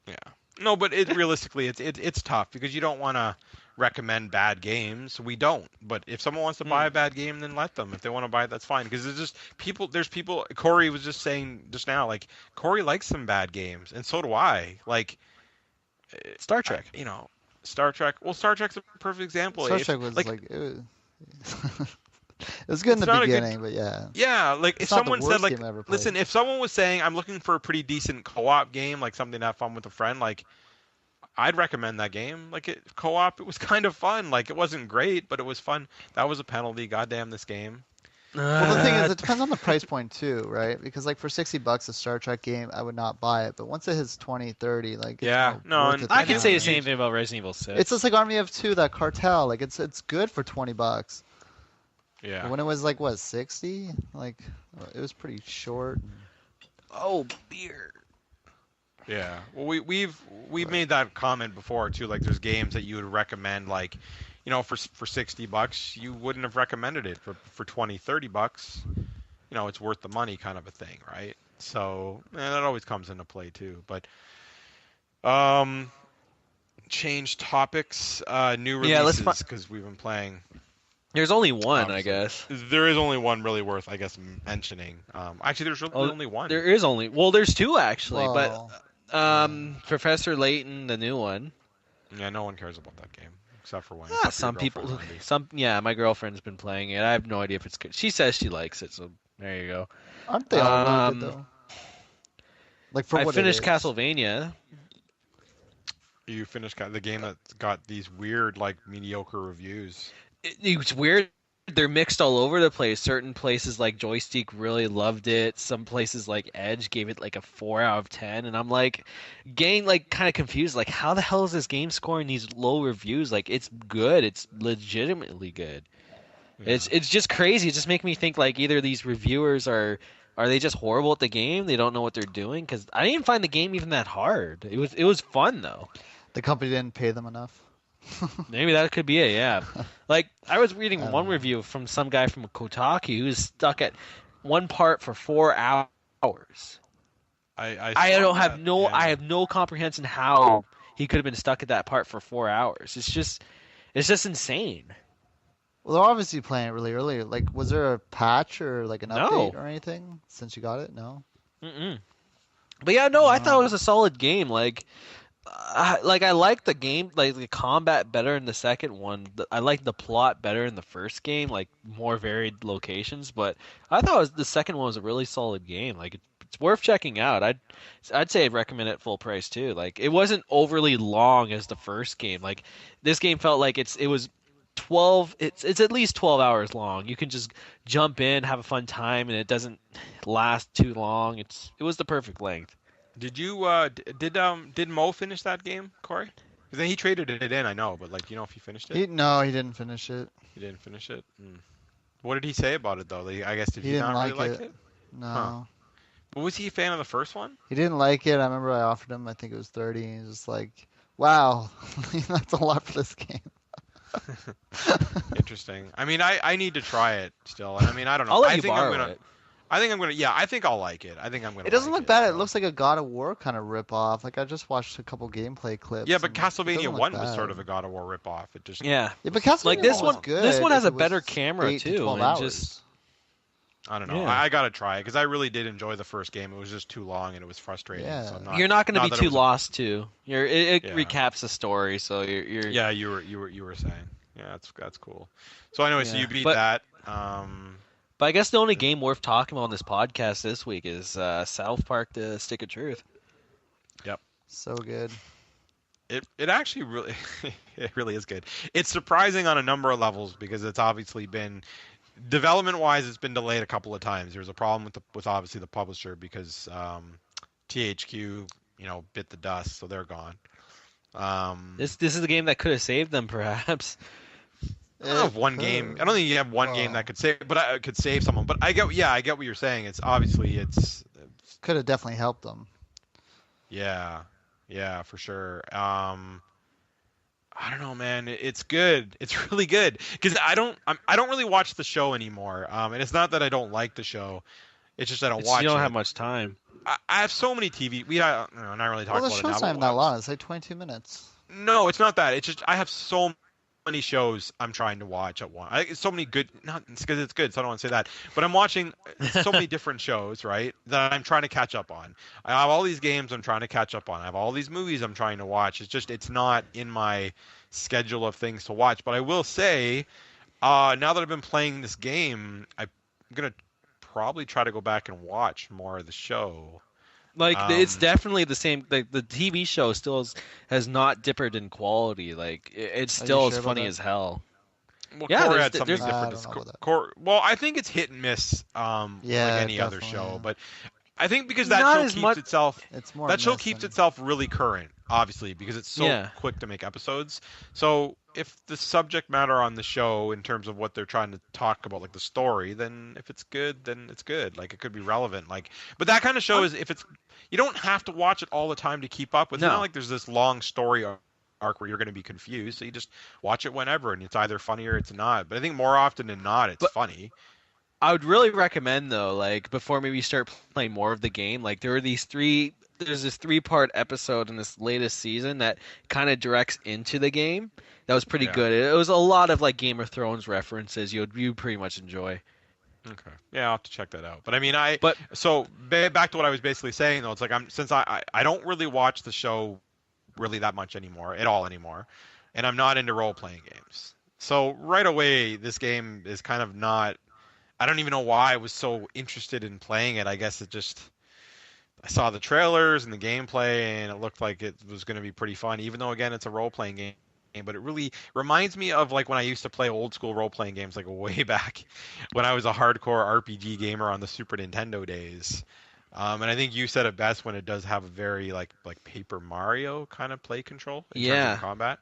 Speaker 2: Yeah. No, but realistically, it's tough because you don't want to recommend bad games. We don't. But if someone wants to buy a bad game, then let them. If they want to buy it, that's fine. Because there's just people. There's people. Corey was just saying just now, like Corey likes some bad games, and so do I. Like
Speaker 1: Star Trek.
Speaker 2: Star Trek. Well, Star Trek's a perfect example.
Speaker 3: Star
Speaker 2: If-
Speaker 3: Trek was
Speaker 2: like,
Speaker 3: like it was, it was good in
Speaker 2: It's
Speaker 3: the
Speaker 2: not a good-
Speaker 3: beginning, but yeah.
Speaker 2: yeah, like if
Speaker 3: It's not the
Speaker 2: someone said
Speaker 3: worst
Speaker 2: like,
Speaker 3: game I ever played.
Speaker 2: listen, if someone was saying I'm looking for a pretty decent co-op game, like something to have fun with a friend, like I'd recommend that game. Like co-op, it was kind of fun. Like it wasn't great, but it was fun. That was a penalty. Goddamn this game.
Speaker 3: Well, the thing is, it depends on the price point too, right? Because like for $60 a Star Trek game, I would not buy it. But once it hits 20, 30, like it's
Speaker 2: Yeah,
Speaker 3: more
Speaker 2: no,
Speaker 3: worth
Speaker 2: and
Speaker 3: it
Speaker 1: I
Speaker 3: to
Speaker 1: can
Speaker 3: have
Speaker 1: say
Speaker 3: it.
Speaker 1: the same thing about Resident Evil 6.
Speaker 3: It's just like Army of Two, that cartel. Like it's good for $20.
Speaker 2: Yeah.
Speaker 3: When it was like what 60, like it was pretty short.
Speaker 1: oh, beer.
Speaker 2: Yeah. Well, we've made that comment before too. Like, there's games that you would recommend, like, for $60, you wouldn't have recommended it. For $20-$30, it's worth the money, kind of a thing, right? So that always comes into play too. But change topics. New
Speaker 1: Yeah, let's
Speaker 2: releases because we've been playing.
Speaker 1: There's only one, I
Speaker 2: Obviously.
Speaker 1: guess.
Speaker 2: There is only one really worth, I guess, mentioning. Actually, there's really only one.
Speaker 1: There is only. Well, there's two actually,
Speaker 3: Well,
Speaker 1: but Professor Layton, the new one.
Speaker 2: Yeah, no one cares about that game except for one.
Speaker 1: Some people, my girlfriend's been playing it. I have no idea if it's good. She says she likes it, so there you go.
Speaker 3: aren't they all really good though? Like for
Speaker 1: I
Speaker 3: what
Speaker 1: finished
Speaker 3: it is.
Speaker 1: Castlevania.
Speaker 2: You finished the game that got these weird, like, mediocre reviews.
Speaker 1: It's weird. They're mixed all over the place. Certain places like Joystick really loved it. Some places like Edge gave it like a 4 out of 10, and I'm like, getting like kind of confused. Like, how the hell is this game scoring these low reviews? Like, it's good. It's legitimately good.
Speaker 2: Yeah.
Speaker 1: It's just crazy. It just makes me think like either these reviewers are they just horrible at the game? They don't know what they're doing. Because I didn't find the game even that hard. It was fun though.
Speaker 3: The company didn't pay them enough.
Speaker 1: Maybe that could be it, yeah. Like, I was reading
Speaker 3: I
Speaker 1: one
Speaker 3: don't know.
Speaker 1: review from some guy from Kotaku who's stuck at one part for 4 hours.
Speaker 2: I
Speaker 1: I
Speaker 2: saw
Speaker 1: don't
Speaker 2: that,
Speaker 1: have no
Speaker 2: yeah.
Speaker 1: I have no comprehension how he could have been stuck at that part for 4 hours. It's just insane.
Speaker 3: Well, they're obviously playing it really early. Like, was there a patch or like an
Speaker 1: No.
Speaker 3: update or anything since you got it? No.
Speaker 1: Mm-mm. But yeah, no, I thought it was a solid game. Like I liked the game, like the combat better in the second one. I liked the plot better in the first game, like more varied locations. But I thought the second one was a really solid game. Like it's worth checking out. I'd say I'd recommend it at full price too. Like it wasn't overly long as the first game. Like this game felt like it was 12. It's at least 12 hours long. You can just jump in, have a fun time, and it doesn't last too long. It was the perfect length.
Speaker 2: Did you did Mo finish that game, Corey? 'Cause then he traded it in, I know, but like, if he finished it?
Speaker 3: No, he didn't finish it.
Speaker 2: He didn't finish it. What did he say about it though? I guess did
Speaker 3: He
Speaker 2: he
Speaker 3: didn't
Speaker 2: not really
Speaker 3: like
Speaker 2: like
Speaker 3: it.
Speaker 2: it? Huh.
Speaker 3: No.
Speaker 2: But was he a fan of the first one?
Speaker 3: He didn't like it. I remember I offered him, I think it was 30, and he's just like, wow, that's a lot for this game.
Speaker 2: Interesting. I mean, I need to try it still. And I mean, I don't know.
Speaker 1: I'll let
Speaker 2: I
Speaker 1: you
Speaker 2: think I'm
Speaker 1: borrow
Speaker 2: gonna.
Speaker 1: it.
Speaker 2: I think I'm gonna. Yeah, I think I'll like it. I think I'm gonna.
Speaker 3: It doesn't
Speaker 2: like
Speaker 3: look bad. It
Speaker 2: so.
Speaker 3: looks like a God of War kind of rip-off. Like, I just watched a couple gameplay clips.
Speaker 2: Yeah, but
Speaker 3: and it
Speaker 2: Castlevania
Speaker 3: doesn't look
Speaker 2: 1 was
Speaker 3: bad.
Speaker 2: sort of a God of War ripoff. It just.
Speaker 1: Yeah.
Speaker 3: Yeah, but Castlevania
Speaker 1: Like this
Speaker 3: 1 was
Speaker 1: one,
Speaker 3: good.
Speaker 1: this one has
Speaker 3: if
Speaker 1: a
Speaker 3: it
Speaker 1: better
Speaker 3: was
Speaker 1: camera
Speaker 3: 8 to
Speaker 1: too,
Speaker 3: 12
Speaker 1: and
Speaker 3: hours.
Speaker 1: just
Speaker 2: I don't know.
Speaker 1: Yeah.
Speaker 2: I gotta try it because I really did enjoy the first game. It was just too long and it was frustrating.
Speaker 3: Yeah.
Speaker 2: So I'm not.
Speaker 1: you're not going to
Speaker 2: not
Speaker 1: be
Speaker 2: that it
Speaker 1: too
Speaker 2: was a-
Speaker 1: lost too. It
Speaker 2: Yeah.
Speaker 1: recaps the story, so you're
Speaker 2: Yeah, you were saying. Yeah, that's cool. So anyway, so
Speaker 3: Yeah.
Speaker 2: you beat
Speaker 1: But-
Speaker 2: that.
Speaker 1: But I guess the only game worth talking about on this podcast this week is South Park: The Stick of Truth.
Speaker 3: So good.
Speaker 2: It actually really it really is good. It's surprising on a number of levels because it's obviously been development wise it's been delayed a couple of times. There's a problem with obviously the publisher because THQ bit the dust, so they're gone.
Speaker 1: This is the game that could have saved them, perhaps.
Speaker 2: I don't know if one game. I don't think you have one game that could save, but I could save someone. But I get what you're saying. It's obviously
Speaker 3: Could have definitely helped them.
Speaker 2: yeah, for sure. I don't know, man. It's good. It's really good because I don't really watch the show anymore. And it's not that I don't like the show. It's just I don't watch.
Speaker 1: You don't
Speaker 2: it.
Speaker 1: have much time.
Speaker 2: I have so many TV. We not really talk
Speaker 3: Well, the
Speaker 2: about it now.
Speaker 3: show's not even that long. It's like 22 minutes.
Speaker 2: No, it's not that. It's just I have so many shows I'm trying to watch at once. So many good, not because it's good, so I don't want to say that. But I'm watching so many different shows, right? That I'm trying to catch up on. I have all these games I'm trying to catch up on. I have all these movies I'm trying to watch. It's not in my schedule of things to watch. But I will say, now that I've been playing this game, I'm gonna probably try to go back and watch more of the show.
Speaker 1: Like it's definitely the same. Like the TV show still has not differed in quality. Like it's
Speaker 3: Are you
Speaker 1: still
Speaker 3: sure
Speaker 1: as
Speaker 3: about
Speaker 1: funny
Speaker 3: that?
Speaker 1: as hell.
Speaker 2: Well,
Speaker 1: Yeah,
Speaker 2: Core
Speaker 1: there's-
Speaker 2: had something
Speaker 1: there's-
Speaker 3: I
Speaker 2: different.
Speaker 3: don't know about that.
Speaker 2: Core, well, I think it's hit and miss,
Speaker 3: Yeah,
Speaker 2: like any other
Speaker 3: definitely,
Speaker 2: show.
Speaker 3: yeah.
Speaker 2: But I think because that
Speaker 1: Not
Speaker 2: show
Speaker 1: as
Speaker 2: keeps
Speaker 1: much-
Speaker 2: itself,
Speaker 3: It's more
Speaker 2: that show
Speaker 3: mess
Speaker 2: keeps
Speaker 3: than-
Speaker 2: itself really current, obviously, because it's so
Speaker 1: Yeah.
Speaker 2: quick to make episodes. So if the subject matter on the show, in terms of what they're trying to talk about, like the story, then if it's good, then it's good. Like it could be relevant. Like, but that kind of show is if it's, you don't have to watch it all the time to keep up with. It's
Speaker 1: No.
Speaker 2: not like there's this long story arc where you're going to be confused. So you just watch it whenever, and it's either funny or it's not. But I think more often than not, it's
Speaker 1: But-
Speaker 2: funny.
Speaker 1: I would really recommend though, like before maybe you start playing more of the game, like there's this 3-part episode in this latest season that kind of directs into the game. That was pretty
Speaker 2: Yeah.
Speaker 1: good. It was a lot of like Game of Thrones references you pretty much enjoy.
Speaker 2: Okay. Yeah, I'll have to check that out. But I mean,
Speaker 1: But-
Speaker 2: so back to what I was basically saying though. It's like since I don't really watch the show really that much anymore, and I'm not into role playing games. So right away, this game is kind of not. I don't even know why I was so interested in playing it. I guess I saw the trailers and the gameplay, and it looked like it was going to be pretty fun. Even though again, it's a role playing game. But it really reminds me of like when I used to play old school role playing games, like way back when I was a hardcore RPG gamer on the Super Nintendo days. And I think you said it best when it does have a very like Paper Mario kind of play control in terms
Speaker 1: Yeah.
Speaker 2: of combat.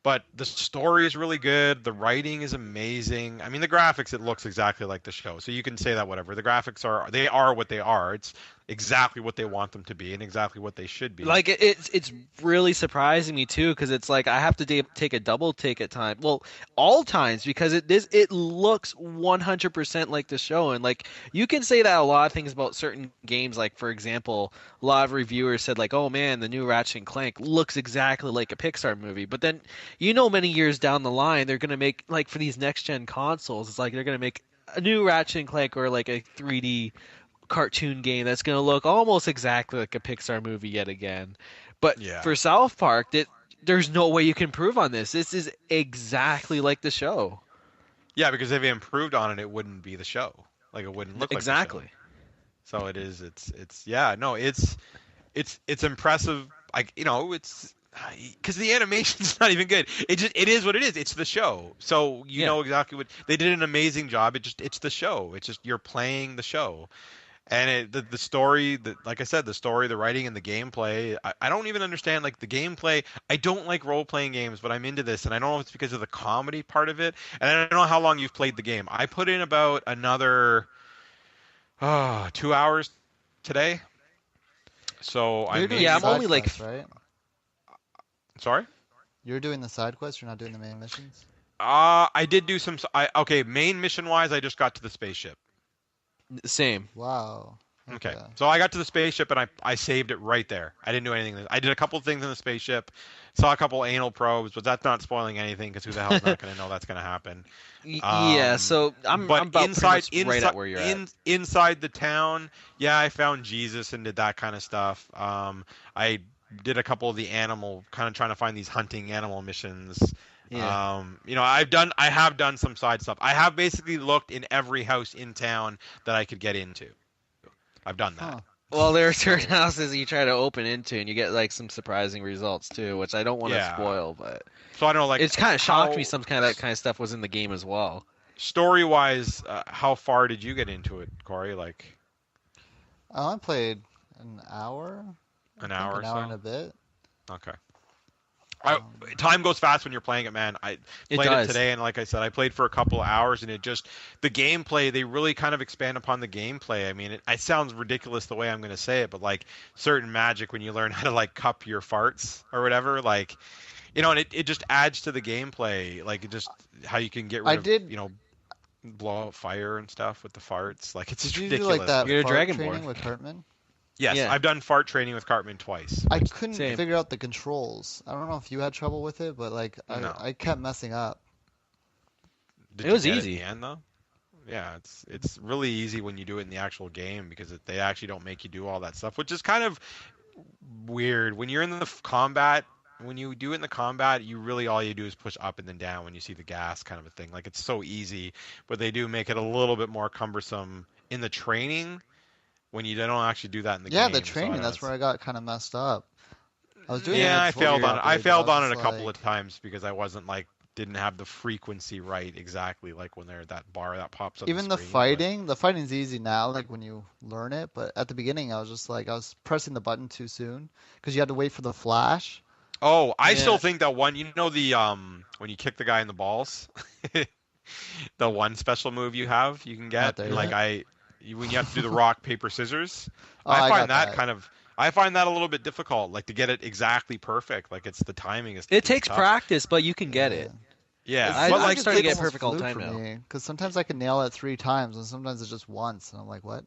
Speaker 2: But the story is really good. The writing is amazing. I mean, the graphics, it looks exactly like the show. So you can say that whatever. The graphics are what they are. It's exactly what they want them to be and exactly what they should be.
Speaker 1: Like it's really surprising me too, because it's like I have to take a double take at time. Well, all times because it looks 100% like the show, and like you can say that a lot of things about certain games. Like for example, a lot of reviewers said like, "Oh man, the new Ratchet and Clank looks exactly like a Pixar movie," but then many years down the line they're gonna make like for these next gen consoles, it's like they're gonna make a new Ratchet and Clank or like a 3D cartoon game that's going to look almost exactly like a Pixar movie yet again. But
Speaker 2: Yeah.
Speaker 1: for South Park, there's no way you can improve on this. This is exactly like the show.
Speaker 2: Yeah, because if they improved on it, it wouldn't be the show. Like it wouldn't look
Speaker 1: Exactly.
Speaker 2: like the show. So it is. It's yeah. No, it's impressive. Like it's because the animation's not even good. It is what it is. It's the show. So you know exactly what they did. An amazing job. It's the show. It's just you're playing the show. And the story, like I said, the story, the writing, and the gameplay, I don't even understand, like, the gameplay. I don't like role-playing games, but I'm into this, and I don't know if it's because of the comedy part of it, and I don't know how long you've played the game. I put in about another 2 hours today. So I
Speaker 3: You're doing
Speaker 2: maybe
Speaker 3: the
Speaker 1: Yeah, I'm
Speaker 3: side
Speaker 1: only like
Speaker 3: quest, right?
Speaker 2: sorry.
Speaker 3: You're doing the side quest. You're not doing the main missions.
Speaker 2: I did do some. Okay, main mission wise, I just got to the spaceship.
Speaker 1: same.
Speaker 3: Wow.
Speaker 2: Okay,
Speaker 3: Okay.
Speaker 2: so I got to the spaceship and I saved it right there. I didn't do anything. I did a couple things in the spaceship, saw a couple anal probes, but that's not spoiling anything because who the hell's not going to know that's going to happen?
Speaker 1: Yeah, so I'm
Speaker 2: But
Speaker 1: about pretty much right at where you're at.
Speaker 2: inside the town, yeah, I found Jesus and did that kind of stuff. I did a couple of the animal, kind of trying to find these hunting animal missions.
Speaker 1: Yeah.
Speaker 2: I have done some side stuff. I have basically looked in every house in town that I could get into. I've done
Speaker 3: Huh.
Speaker 2: that.
Speaker 1: Well, there are certain
Speaker 2: So
Speaker 1: houses you try to open into, and you get like some surprising results too, which I don't want to
Speaker 2: yeah.
Speaker 1: spoil, but
Speaker 2: So I don't know, like
Speaker 1: it's kind of shocked me
Speaker 2: how
Speaker 1: some kind of that kind of stuff was in the game as well.
Speaker 2: story wise, how far did you get into it, Corey? Like
Speaker 3: I only played an hour. I
Speaker 2: an
Speaker 3: think
Speaker 2: hour
Speaker 3: an
Speaker 2: or
Speaker 3: hour and
Speaker 2: so?
Speaker 3: a bit.
Speaker 2: Okay.
Speaker 3: Um,
Speaker 2: Time goes fast when you're playing it, man. I
Speaker 1: It
Speaker 2: played it
Speaker 1: does.
Speaker 2: today, and like I said, I played for a couple of hours, and the gameplay. They really kind of expand upon the gameplay. I mean, it sounds ridiculous the way I'm going to say it, but like certain magic when you learn how to like cup your farts or whatever, like and it just adds to the gameplay. Like it just how you can get
Speaker 3: I
Speaker 2: rid of
Speaker 3: did.
Speaker 2: blow out fire and stuff with the farts. Like it's
Speaker 3: Did
Speaker 2: just
Speaker 3: you do like
Speaker 2: ridiculous.
Speaker 3: that
Speaker 1: You're a
Speaker 3: fart
Speaker 1: Dragonborn.
Speaker 3: training with Cartman?
Speaker 2: Yes,
Speaker 1: Yeah.
Speaker 2: I've done fart training with Cartman twice.
Speaker 3: I couldn't
Speaker 1: Same.
Speaker 3: figure out the controls. I don't know if you had trouble with it, but like
Speaker 2: No.
Speaker 3: I kept messing up.
Speaker 2: Did
Speaker 1: It
Speaker 2: you
Speaker 1: was
Speaker 2: get
Speaker 1: easy.
Speaker 2: It in the end though? Yeah, it's really easy when you do it in the actual game because they actually don't make you do all that stuff, which is kind of weird. When you're in the combat, when you do it in the combat, you really all you do is push up and then down when you see the gas kind of a thing. Like it's so easy, but they do make it a little bit more cumbersome in the training when you don't actually do that in the
Speaker 3: Yeah,
Speaker 2: game.
Speaker 3: the
Speaker 2: So I
Speaker 3: training,
Speaker 2: don't know,
Speaker 3: that's where I got kind of messed up. I was doing
Speaker 2: yeah,
Speaker 3: it
Speaker 2: I
Speaker 3: with full
Speaker 2: failed on it. I
Speaker 3: properly, but
Speaker 2: failed
Speaker 3: was
Speaker 2: on it a
Speaker 3: just
Speaker 2: couple
Speaker 3: like,
Speaker 2: of times because I wasn't like didn't have the frequency right exactly like when they're that bar that pops up
Speaker 3: even
Speaker 2: the screen. But
Speaker 3: the fighting's easy now, like when you learn it, but at the beginning I was just like I was pressing the button too soon because you had to wait for the flash.
Speaker 2: oh, I
Speaker 1: Yeah.
Speaker 2: still think that one. The when you kick the guy in the balls, the one special move you have you can
Speaker 3: Not
Speaker 2: get,
Speaker 3: there
Speaker 2: and like
Speaker 3: yet.
Speaker 2: when you have to do the rock paper scissors,
Speaker 3: Oh,
Speaker 2: I
Speaker 3: I
Speaker 2: find
Speaker 3: got
Speaker 2: that
Speaker 3: that.
Speaker 2: kind of I find that a little bit difficult, like to get it exactly perfect. Like it's the timing is
Speaker 1: It
Speaker 2: it's
Speaker 1: takes
Speaker 2: tough.
Speaker 1: practice, but you can get
Speaker 3: Yeah.
Speaker 1: it.
Speaker 2: Yeah,
Speaker 1: I-
Speaker 2: but
Speaker 1: I'm
Speaker 2: like
Speaker 1: starting to get
Speaker 3: almost
Speaker 1: perfect all the
Speaker 3: fluke
Speaker 1: time
Speaker 3: for
Speaker 1: now.
Speaker 3: me because sometimes I can nail it 3 times and sometimes it's just once, and I'm like, what?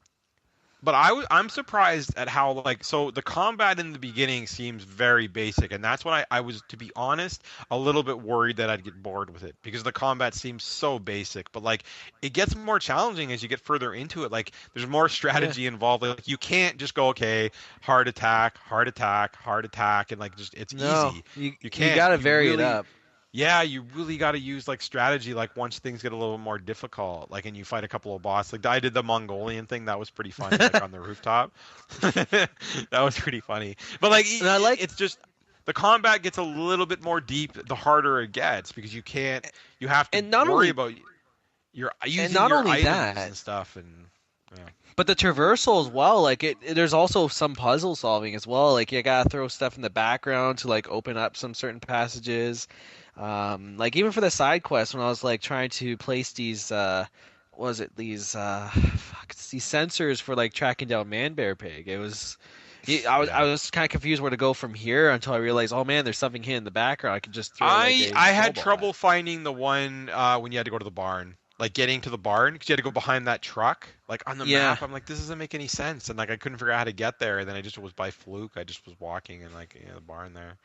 Speaker 2: But I'm surprised at how like so the combat in the beginning seems very basic, and that's when I was, to be honest, a little bit worried that I'd get bored with it because the combat seems so basic. But like it gets more challenging as you get further into it. Like there's more strategy involved. Like you can't just go okay, hard attack, hard attack, hard attack, and like just it's
Speaker 1: No,
Speaker 2: easy.
Speaker 1: you
Speaker 2: You can't.
Speaker 1: gotta
Speaker 2: You
Speaker 1: vary it
Speaker 2: really
Speaker 1: up.
Speaker 2: yeah, you really got to use like strategy. Like once things get a little more difficult, like and you fight a couple of boss. Like I did the Mongolian thing. That was pretty funny. Like on the rooftop. That was pretty funny. But like
Speaker 1: And I like
Speaker 2: it's just the combat gets a little bit more deep the harder it gets because you can't. You have to
Speaker 1: and not
Speaker 2: worry
Speaker 1: only
Speaker 2: about your using
Speaker 1: not
Speaker 2: your
Speaker 1: only
Speaker 2: items
Speaker 1: that,
Speaker 2: and stuff. And yeah.
Speaker 1: but the traversal as well. Like there's also some puzzle solving as well. Like you gotta throw stuff in the background to like open up some certain passages. Like even for the side quest, when I was like trying to place these, what was it these, it's these sensors for like tracking down Man Bear Pig. It was, I was kind of confused where to go from here until I realized, oh man, there's something here in the background. I could just throw like a
Speaker 2: I had
Speaker 1: snowball
Speaker 2: trouble
Speaker 1: at.
Speaker 2: finding the one when you had to go to the barn. Like getting to the barn because you had to go behind that truck. Like on the
Speaker 1: Yeah.
Speaker 2: map, I'm like, this doesn't make any sense, and like I couldn't figure out how to get there. And then I just was by fluke. I just was walking and like the barn there.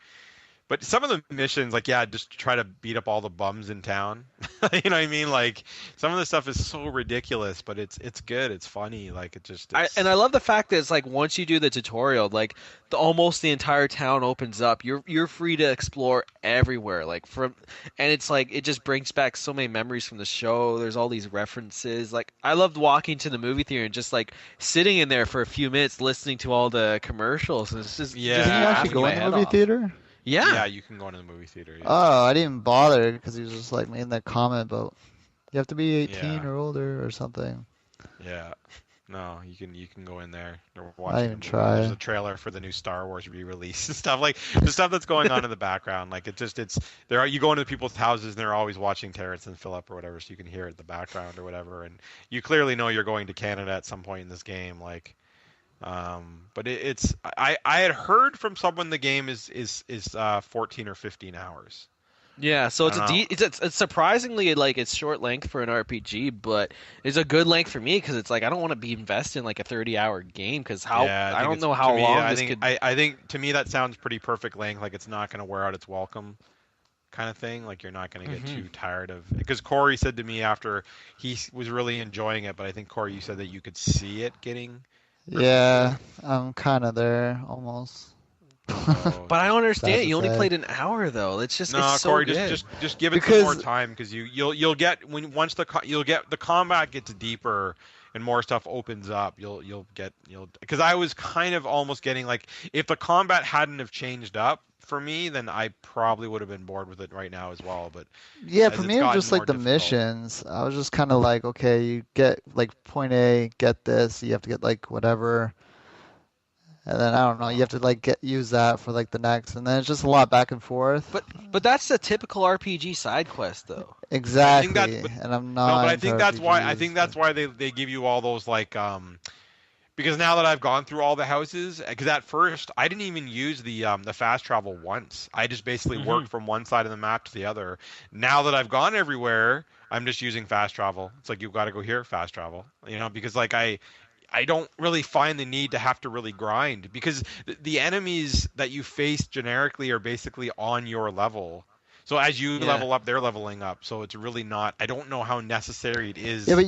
Speaker 2: But some of the missions, like yeah, just try to beat up all the bums in town. You know what I mean? Like some of the stuff is so ridiculous, but it's good. It's funny. Like it just.
Speaker 1: And I love the fact that it's like once you do the tutorial, like almost the entire town opens up. You're free to explore everywhere. And it's like it just brings back so many memories from the show. There's all these references. Like I loved walking to the movie theater and just like sitting in there for a few minutes listening to all the commercials. And it's just
Speaker 2: Yeah.
Speaker 3: Did you actually
Speaker 1: laughing
Speaker 3: go
Speaker 1: my
Speaker 3: in the
Speaker 1: head
Speaker 3: movie
Speaker 1: off.
Speaker 3: theater?
Speaker 1: Yeah.
Speaker 2: you can go into the movie theater. Yeah.
Speaker 3: Oh, I didn't bother because he was just like making that comment about you have to be 18
Speaker 2: Yeah.
Speaker 3: or older or something.
Speaker 2: Yeah. No, you can go in there. They're
Speaker 3: I
Speaker 2: watching
Speaker 3: even
Speaker 2: a movie.
Speaker 3: try.
Speaker 2: There's a trailer for the new Star Wars re-release and stuff like the stuff that's going on in the background. Like it's there. You go into people's houses and they're always watching Terrence and Philip or whatever, so you can hear it in the background or whatever. And you clearly know you're going to Canada at some point in this game. Like, but it's I had heard from someone the game is 14 or 15 hours.
Speaker 1: Yeah, so
Speaker 2: I
Speaker 1: it's
Speaker 2: don't know.
Speaker 1: it's surprisingly like it's short length for an RPG, but it's a good length for me because it's like I don't want to be invested in like a 30-hour game because
Speaker 2: Yeah, I
Speaker 1: I
Speaker 2: think
Speaker 1: don't
Speaker 2: it's
Speaker 1: know
Speaker 2: to
Speaker 1: how
Speaker 2: me.
Speaker 1: long
Speaker 2: I
Speaker 1: this
Speaker 2: think
Speaker 1: could.
Speaker 2: I think to me that sounds pretty perfect length. Like it's not going to wear out its welcome, kind of thing. Like you're not going to get
Speaker 1: Mhm.
Speaker 2: too tired of. Because Corey said to me after was really enjoying it, but I think Corey, you said that you could see it getting
Speaker 3: Yeah, I'm kind of there almost.
Speaker 2: so
Speaker 1: But I don't
Speaker 2: just
Speaker 3: Sad
Speaker 1: understand.
Speaker 3: to
Speaker 1: You only
Speaker 3: say.
Speaker 1: played an hour though. It's
Speaker 2: no,
Speaker 1: so
Speaker 2: Corey,
Speaker 1: good.
Speaker 2: just give it some more
Speaker 3: Because
Speaker 2: time because you'll get when once you'll get the combat gets deeper and more stuff opens up. You'll because I was kind of almost getting like if the combat hadn't have changed up for me, then I probably would have been bored with it right now as well. But
Speaker 3: yeah, for
Speaker 2: as it's
Speaker 3: me it was
Speaker 2: gotten
Speaker 3: just like
Speaker 2: more
Speaker 3: the
Speaker 2: difficult,
Speaker 3: missions. I was just kind of like, okay, you get like point A, get this, you have to get like whatever, and then I don't know, you have to like use that for like the next, and then it's just a lot back and forth.
Speaker 1: But that's the typical RPG side quest though.
Speaker 2: I think that's
Speaker 3: Exactly, and I'm
Speaker 2: no, but
Speaker 3: not
Speaker 2: I
Speaker 3: into
Speaker 2: think that's why I think
Speaker 3: RPGs.
Speaker 2: that's why they give you all those like because now that I've gone through all the houses, because at first I didn't even use the fast travel once. I just basically
Speaker 1: Hmm.
Speaker 2: worked from one side of the map to the other. Now that I've gone everywhere, I'm just using fast travel. It's like you've got to go here, fast travel. Because like I don't really find the need to have to really grind because the enemies that you face generically are basically on your level. So as you
Speaker 1: Yeah.
Speaker 2: level up, they're leveling up. So it's really not. I don't know how necessary it
Speaker 3: Yeah,
Speaker 2: is.
Speaker 3: but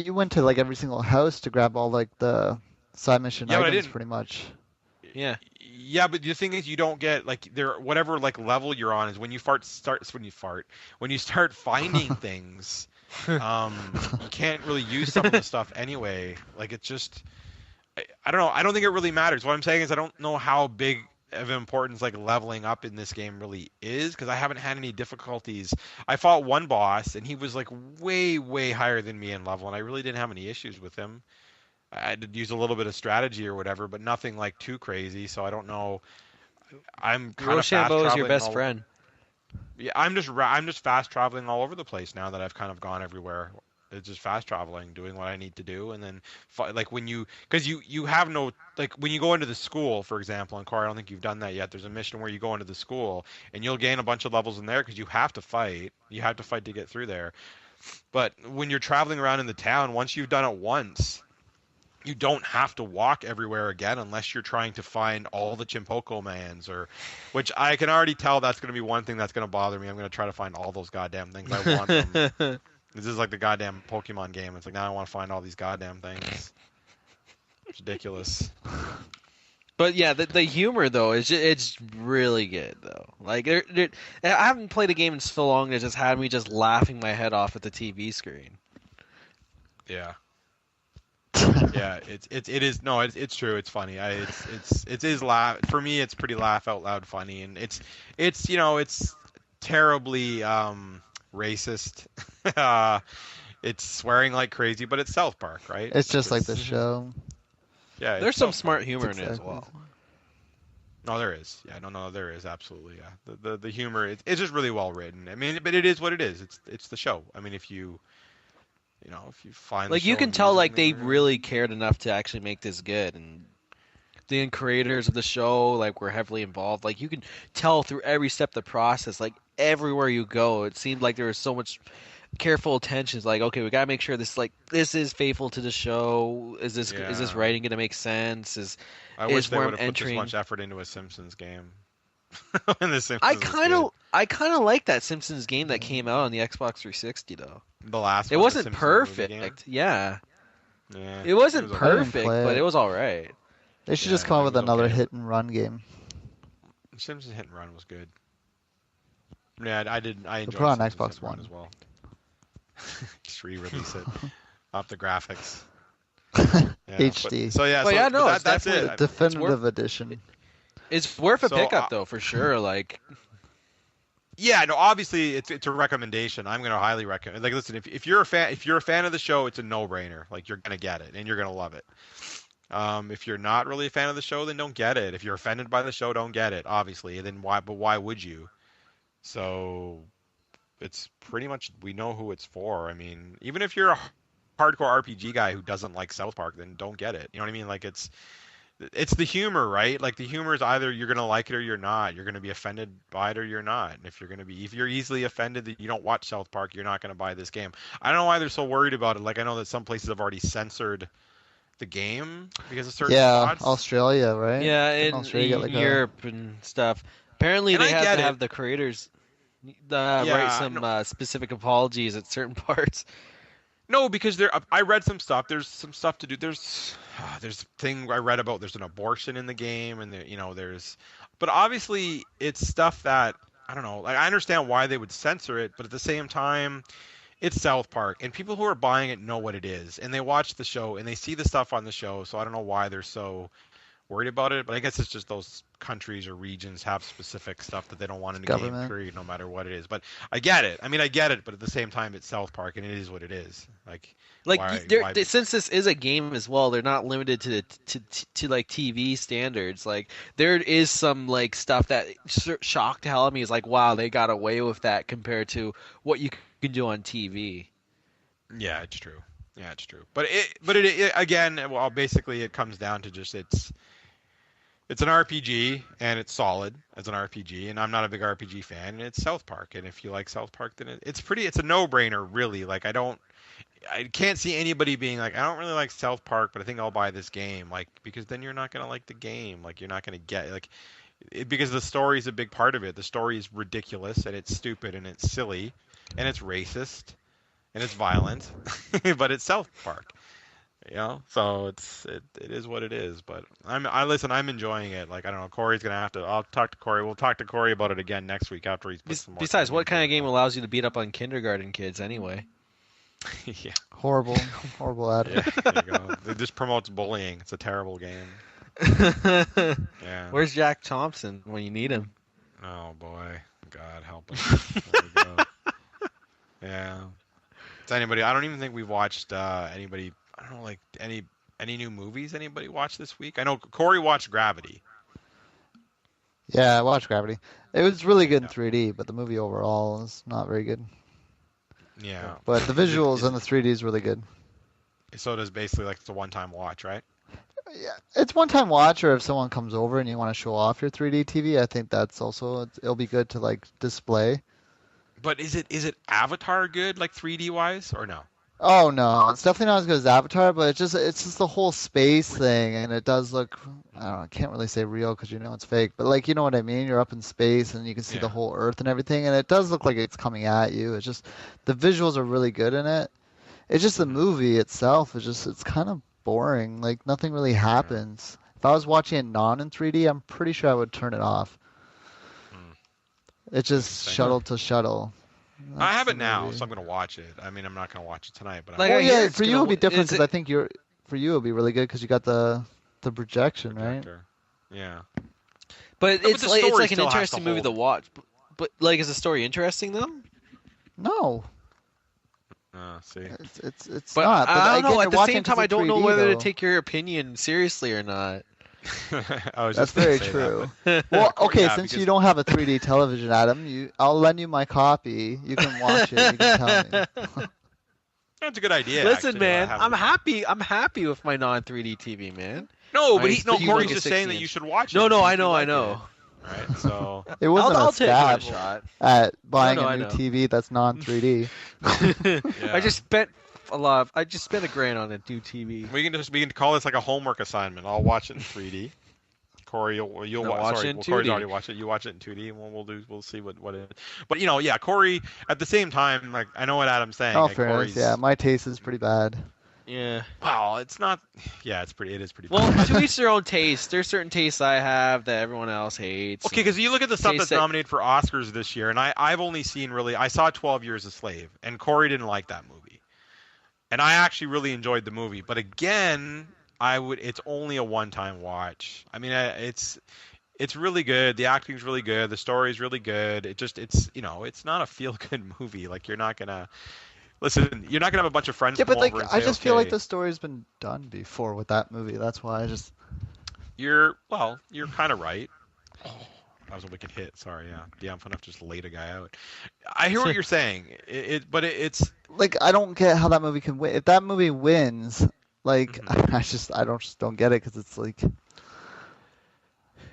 Speaker 3: you went to like every single house to grab all like the side mission
Speaker 2: Yeah, but I
Speaker 3: items
Speaker 2: didn't.
Speaker 3: pretty much.
Speaker 1: Yeah.
Speaker 2: Yeah, but the thing is, you don't get like there whatever like level you're on is when you fart when you start finding things, you can't really use some of the stuff anyway. Like it's just I don't know. I don't think it really matters. What I'm saying is I don't know how big of importance like leveling up in this game really is because I haven't had any difficulties. I fought one boss and he was like way higher than me in level, and I really didn't have any issues with him. I did use a little bit of strategy or whatever, but nothing like too crazy. So I don't know. I'm kind of fast
Speaker 1: Rochambeau is your
Speaker 2: traveling
Speaker 1: best
Speaker 2: all.
Speaker 1: friend.
Speaker 2: Yeah, I'm just fast traveling all over the place now that I've kind of gone everywhere. It's just fast traveling, doing what I need to do, and then like when because you have no like when you go into the school, for example, and Corey, I don't think you've done that yet. There's a mission where you go into the school and you'll gain a bunch of levels in there because you have to fight. You have to fight to get through there. But when you're traveling around in the town, once you've done it once, you don't have to walk everywhere again unless you're trying to find all the Chimpoko mans or which I can already tell that's going to be one thing that's going to bother me. I'm going to try to find all those goddamn things. I want them. This is like the goddamn Pokemon game. It's like now I want to find all these goddamn things. It's ridiculous.
Speaker 1: But yeah, the humor though it's really good though. Like I haven't played a game in so long that just had me just laughing my head off at the TV screen.
Speaker 2: Yeah. Yeah, it is no, it's true. It's funny. It is laugh for me. It's pretty laugh out loud funny, and it's terribly racist. It's swearing like crazy, but it's South Park, right?
Speaker 3: It's
Speaker 2: Like
Speaker 3: just like the
Speaker 2: it's
Speaker 1: Mhm.
Speaker 3: show.
Speaker 2: yeah,
Speaker 1: There's
Speaker 2: it's
Speaker 1: some
Speaker 2: South Park.
Speaker 1: smart humor in it as
Speaker 3: Exactly.
Speaker 1: well.
Speaker 2: No, there is. Yeah, no, there is absolutely. Yeah, the humor it's just really well written. I mean, but it is what it is. It's the show. I mean, if you find the
Speaker 1: Like you
Speaker 2: show
Speaker 1: can tell
Speaker 2: amusing,
Speaker 1: like
Speaker 2: then
Speaker 1: they
Speaker 2: you're gonna.
Speaker 1: really cared enough to actually make this good and the creators of the show like were heavily involved. Like you can tell through every step of the process, like everywhere you go, it seemed like there was so much careful attention. It's like, okay, we gotta make sure this is faithful to the show. Is this
Speaker 2: Yeah,
Speaker 1: writing gonna make sense?
Speaker 2: I wish
Speaker 1: Is
Speaker 2: they
Speaker 1: where
Speaker 2: would
Speaker 1: I'm
Speaker 2: have put this
Speaker 1: entering.
Speaker 2: much effort into a Simpsons game. When the
Speaker 1: I
Speaker 2: Simpsons was
Speaker 1: kind
Speaker 2: good.
Speaker 1: of I kind of like that Simpsons game that came out on the Xbox 360 though.
Speaker 2: The last
Speaker 1: It
Speaker 2: one, the
Speaker 1: wasn't
Speaker 2: Simpsons movie game.
Speaker 1: perfect. Yeah.
Speaker 2: Yeah,
Speaker 1: It
Speaker 2: it
Speaker 1: wasn't
Speaker 2: was
Speaker 3: I
Speaker 2: okay.
Speaker 3: didn't
Speaker 1: perfect,
Speaker 3: play
Speaker 1: but it
Speaker 3: it.
Speaker 1: was all right.
Speaker 3: They should just
Speaker 2: Yeah,
Speaker 3: come
Speaker 2: it
Speaker 3: up with
Speaker 2: was
Speaker 3: another
Speaker 2: okay.
Speaker 3: hit and run game.
Speaker 2: Simpsons Hit and Run was good. Yeah, I did. I
Speaker 3: But
Speaker 2: enjoyed
Speaker 3: put on
Speaker 2: Simpsons Hit
Speaker 3: Xbox
Speaker 2: and Run
Speaker 3: One.
Speaker 2: as well. Just re-release it, up the graphics. Yeah,
Speaker 3: HD.
Speaker 2: so yeah,
Speaker 1: But yeah, no, it's
Speaker 2: that's
Speaker 1: definitely
Speaker 2: it.
Speaker 1: it's worth
Speaker 3: Definitive edition.
Speaker 1: it's worth a
Speaker 2: So
Speaker 1: pickup though for sure. Like
Speaker 2: Yeah, no, obviously it's a recommendation. I'm gonna highly recommend. Like, listen, if you're a fan of the show, it's a no-brainer. Like, you're gonna get it and you're gonna love it. If you're not really a fan of the show, then don't get it. If you're offended by the show, don't get it. Obviously, then why? But why would you? So it's pretty much we know who it's for. I mean, even if you're a hardcore RPG guy who doesn't like South Park, then don't get it. You know what I mean? Like it's the humor, right? Like the humor is either you're gonna like it or you're not. You're gonna be offended by it or you're not. And if you're easily offended that you don't watch South Park, you're not gonna buy this game. I don't know why they're so worried about it. Like I know that some places have already censored the game because of certain spots.
Speaker 3: Australia, right?
Speaker 1: Yeah,
Speaker 3: Didn't
Speaker 1: in
Speaker 3: Australia get, like,
Speaker 1: Europe and stuff. Apparently,
Speaker 2: And
Speaker 1: they
Speaker 2: I
Speaker 1: have
Speaker 2: get
Speaker 1: to
Speaker 2: it.
Speaker 1: have the creators
Speaker 2: Yeah,
Speaker 1: write some specific apologies at certain parts.
Speaker 2: No, because I read some stuff. There's some stuff to do. There's thing I read about. There's an abortion in the game, and there's, but obviously it's stuff that I don't know. Like I understand why they would censor it, but at the same time, it's South Park, and people who are buying it know what it is, and they watch the show and they see the stuff on the show. So I don't know why they're so worried about it, but I guess it's just those countries or regions have specific stuff that they don't want in the game,
Speaker 3: Government.
Speaker 2: period, no matter what it is. But I get it. I mean, I get it, but at the same time, it's South Park, and it is what it is. Like,
Speaker 1: Since this is a game as well, they're not limited to like TV standards. Like there is some like stuff that shocked hell out of me. Is like, wow, they got away with that compared to what you can do on TV.
Speaker 2: Yeah, it's true. Yeah, it's true. But it again, well, basically, it comes down to just it's an RPG and it's solid as an RPG, and I'm not a big RPG fan, and it's South Park, and if you like South Park, then it's a no-brainer, really. Like I can't see anybody being like, I don't really like South Park, but I think I'll buy this game, like because then you're not gonna like the game, like you're not gonna get like because the story is a big part of it. The story is ridiculous and it's stupid and it's silly and it's racist and it's violent, but it's South Park. So it is what it is. But I'm enjoying it. Like I don't know, Corey's gonna have to. I'll talk to Corey. We'll talk to Corey about it again next week after he's put some more.
Speaker 1: Besides,
Speaker 2: time
Speaker 1: what
Speaker 2: into
Speaker 1: kind
Speaker 2: it.
Speaker 1: of game allows you to beat up on kindergarten kids anyway?
Speaker 2: Yeah,
Speaker 3: Horrible attitude.
Speaker 2: yeah. There you go. It just promotes bullying. It's a terrible game. Yeah.
Speaker 1: Where's Jack Thompson when you need him?
Speaker 2: Oh boy, God help us. There we go. Yeah. Is anybody? I don't even think we've watched anybody. I don't know, like any new movies anybody watched this week. I know Corey watched Gravity.
Speaker 3: Yeah, I watched Gravity. It was really good in 3D, but the movie overall is not very good.
Speaker 2: Yeah.
Speaker 3: But the visuals in the 3D is really good.
Speaker 2: So it is basically like it's a one-time watch, right?
Speaker 3: Yeah, it's one-time watch, or if someone comes over and you want to show off your 3D TV, I think that's also it'll be good to like display.
Speaker 2: But is it Avatar good, like 3D wise, or no?
Speaker 3: Oh no, it's definitely not as good as Avatar, but it's just the whole space thing, and it does look, I don't know, I can't really say real because it's fake, but like you know what I mean. You're up in space and you can see
Speaker 2: Yeah.
Speaker 3: the whole Earth and everything, and it does look like it's coming at you. It's just the visuals are really good in it. It's just the movie itself is it's kind of boring. Like nothing really happens. If I was watching it non in 3D, I'm pretty sure I would turn it off. It's just
Speaker 2: Interesting.
Speaker 3: shuttle to shuttle.
Speaker 2: I have
Speaker 3: That's
Speaker 2: it
Speaker 3: the
Speaker 2: now,
Speaker 3: movie.
Speaker 2: so I'm gonna watch it. I mean, I'm not gonna watch it tonight, but
Speaker 1: Like,
Speaker 2: I'm
Speaker 1: I
Speaker 3: Well,
Speaker 1: hear
Speaker 3: yeah,
Speaker 1: it's
Speaker 3: for you
Speaker 1: gonna-
Speaker 3: it'll be different
Speaker 1: is
Speaker 3: because
Speaker 1: it-
Speaker 3: I think for you it'll be really good because you got the projection, right?
Speaker 2: projector. Yeah.
Speaker 1: But
Speaker 2: but
Speaker 1: it's
Speaker 2: the
Speaker 1: like
Speaker 2: story
Speaker 1: an
Speaker 2: still has to
Speaker 1: interesting movie to
Speaker 2: hold.
Speaker 1: watch. But like, is the story interesting though?
Speaker 3: No,
Speaker 2: See.
Speaker 3: it's
Speaker 1: But
Speaker 3: not. But
Speaker 1: I don't
Speaker 3: again,
Speaker 1: know.
Speaker 3: you're
Speaker 1: At the
Speaker 3: watching
Speaker 1: same
Speaker 3: 'cause
Speaker 1: time, I
Speaker 3: it's
Speaker 1: don't know
Speaker 3: 3D,
Speaker 1: whether
Speaker 3: though.
Speaker 1: to take your opinion seriously or not.
Speaker 2: I was
Speaker 3: That's
Speaker 2: just gonna
Speaker 3: very
Speaker 2: say
Speaker 3: true.
Speaker 2: that,
Speaker 3: Well, okay,
Speaker 2: Yeah,
Speaker 3: since you
Speaker 2: because-
Speaker 3: don't have a 3D television, Adam, I'll lend you my copy. You can watch it. You can tell me.
Speaker 2: That's a good idea.
Speaker 1: Listen,
Speaker 2: actually,
Speaker 1: man,
Speaker 2: have
Speaker 1: I'm
Speaker 2: it.
Speaker 1: happy. I'm happy with my non 3D TV, man.
Speaker 2: No, but
Speaker 1: Nice, but you
Speaker 2: Corey's
Speaker 1: like a
Speaker 2: just saying that
Speaker 1: 60-inch.
Speaker 2: you should watch it.
Speaker 1: No,
Speaker 2: and see
Speaker 1: I
Speaker 2: if you
Speaker 1: know, I
Speaker 2: like
Speaker 1: know.
Speaker 2: it. Right, so
Speaker 3: It wasn't
Speaker 1: I'll
Speaker 3: a
Speaker 1: take my
Speaker 3: stab
Speaker 1: shot.
Speaker 3: at buying
Speaker 1: No,
Speaker 3: a
Speaker 1: I
Speaker 3: new
Speaker 1: know.
Speaker 3: TV that's non 3D.
Speaker 2: Yeah.
Speaker 1: I just spent I just spent $1,000 on a new TV.
Speaker 2: we can call this like a homework assignment. I'll watch it in 3D. Corey, you'll
Speaker 1: No, watch
Speaker 2: sorry,
Speaker 1: it in
Speaker 2: well, Corey's
Speaker 1: 2D.
Speaker 2: already watched it. You watch it in 2D, and we'll see what it. But yeah, Corey. At the same time, like I know what Adam's saying.
Speaker 3: Oh,
Speaker 2: like,
Speaker 3: fairness,
Speaker 2: Corey's,
Speaker 3: yeah, my taste is pretty bad.
Speaker 1: Yeah.
Speaker 2: Well, it's not. Yeah, it is pretty.
Speaker 1: Well,
Speaker 2: bad.
Speaker 1: to each their own taste. There's certain tastes I have that everyone else hates.
Speaker 2: Okay, because you look at the stuff
Speaker 1: Taste
Speaker 2: that's
Speaker 1: that-
Speaker 2: nominated for Oscars this year, and I've only seen I saw 12 Years a Slave, and Corey didn't like that movie, and I actually really enjoyed the movie. But again, it's only a one-time watch. I mean, It's really good. The acting's really good. The story's really good. It's it's not a feel good movie. Like you're not gonna listen. You're not gonna have a bunch of friends
Speaker 3: Yeah,
Speaker 2: come
Speaker 3: but like
Speaker 2: over and
Speaker 3: I
Speaker 2: say,
Speaker 3: just feel like
Speaker 2: okay,
Speaker 3: the story's been done before with that movie. That's why I just.
Speaker 2: you're kind of right. Oh, that was a wicked hit. Sorry, yeah. Yeah, I'm fun enough to just laid a guy out. I hear what you're saying. But it's
Speaker 3: Like I don't get how that movie can win. If that movie wins, like
Speaker 2: mhm.
Speaker 3: I just don't get it because it's like